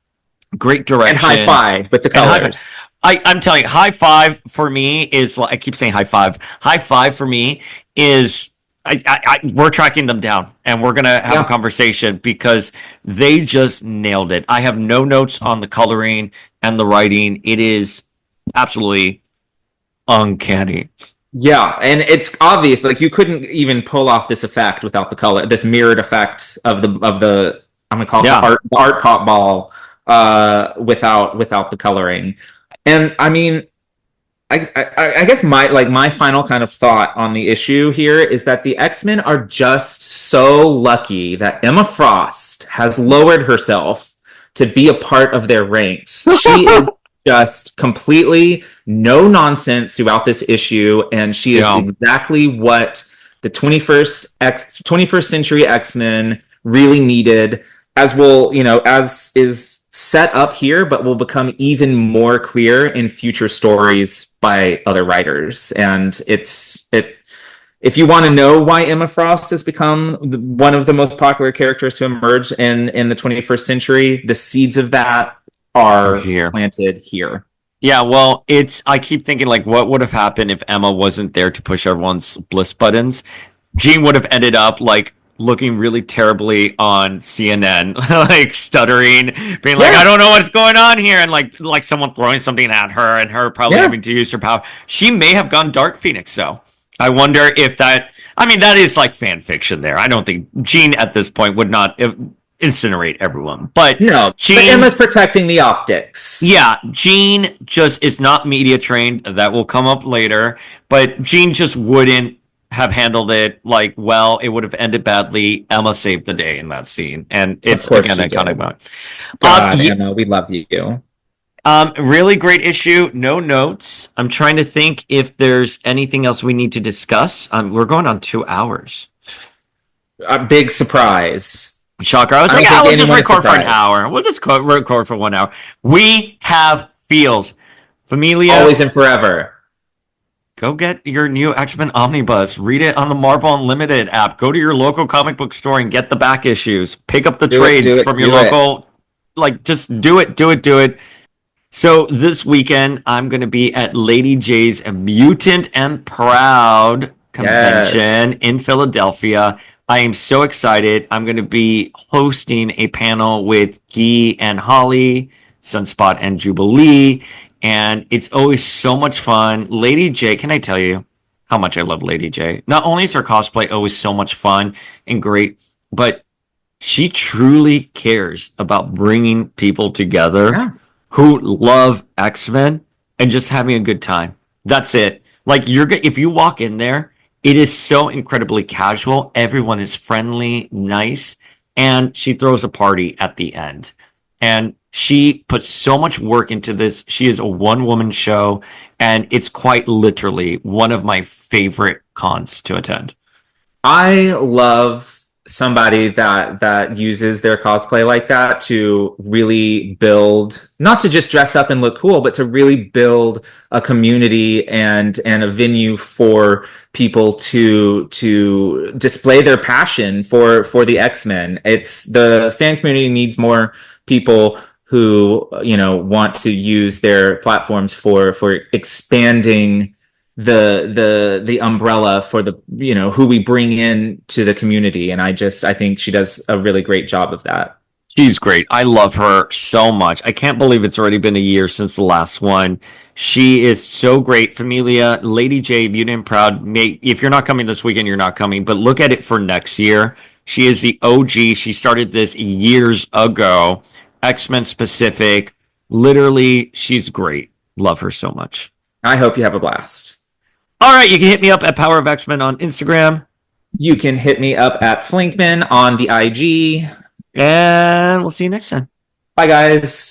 great And direction. high five with the And colors. I'm telling you, high five for me is I keep saying high five. High five for me is we're tracking them down and we're gonna have a conversation because they just nailed it. I have no notes on the coloring and the writing. It is absolutely uncanny. Yeah, and it's obvious. Like you couldn't even pull off this effect without the color, this mirrored effect of the I'm gonna call it the art pop ball, without the coloring. And I mean, I guess my final kind of thought on the issue here is that the X-Men are just so lucky that Emma Frost has lowered herself to be a part of their ranks. She is just completely no nonsense throughout this issue, and she is exactly what the 21st century X-Men really needed, as is set up here, but will become even more clear in future stories by other writers. And if you want to know why Emma Frost has become one of the most popular characters to emerge in the 21st century, the seeds of that are planted here. Yeah, well, I keep thinking like what would have happened if Emma wasn't there to push everyone's bliss buttons? Jean would have ended up like looking really terribly on CNN, like stuttering, being like, I don't know what's going on here, and like someone throwing something at her and her probably having to use her power. She may have gone Dark Phoenix, though. I wonder if that is like fan fiction there. I don't think Jean at this point would not incinerate everyone. But no, Jean, but Emma's protecting the optics. Yeah, Jean just is not media trained. That will come up later. But Jean just wouldn't have handled it like well. It would have ended badly. Emma saved the day in that scene, and it's again a kind of God, Emma, we love you. Really great issue. No notes. I'm trying to think if there's anything else we need to discuss. We're going on 2 hours. A big surprise. Shocker. I was like, we'll just record for an hour. We'll just record for 1 hour. We have feels. Familia. Always and forever. Go get your new X-Men Omnibus. Read it on the Marvel Unlimited app. Go to your local comic book store and get the back issues. Pick up the trades from your local. Like, just do it. So this weekend, I'm going to be at Lady J's Mutant and Proud convention in Philadelphia. I am so excited. I'm going to be hosting a panel with Guy and Holly, Sunspot and Jubilee, and it's always so much fun. Lady J, can I tell you how much I love Lady J? Not only is her cosplay always so much fun and great, but she truly cares about bringing people together Yeah. who love X-Men and just having a good time. That's it. Like if you walk in there, it is so incredibly casual. Everyone is friendly, nice, and she throws a party at the end. And she puts so much work into this. She is a one-woman show, and it's quite literally one of my favorite cons to attend. I love somebody that uses their cosplay like that to really build, not to just dress up and look cool, but to really build a community and a venue for people to display their passion for the X-Men. It's the fan community needs more people who, want to use their platforms for expanding the umbrella for the who we bring in to the community. And I think she does a really great job of that. She's great. I love her so much. I can't believe it's already been a year since the last one. She is so great. Familia, Lady J, Beauty and Proud. If you're not coming this weekend, you're not coming, but look at it for next year. She is the OG. She started this years ago. X-Men specific. Literally, she's great. Love her so much. I hope you have a blast. All right, you can hit me up at Power of X-Men on Instagram. You can hit me up at Flinkman on the IG. And we'll see you next time. Bye, guys.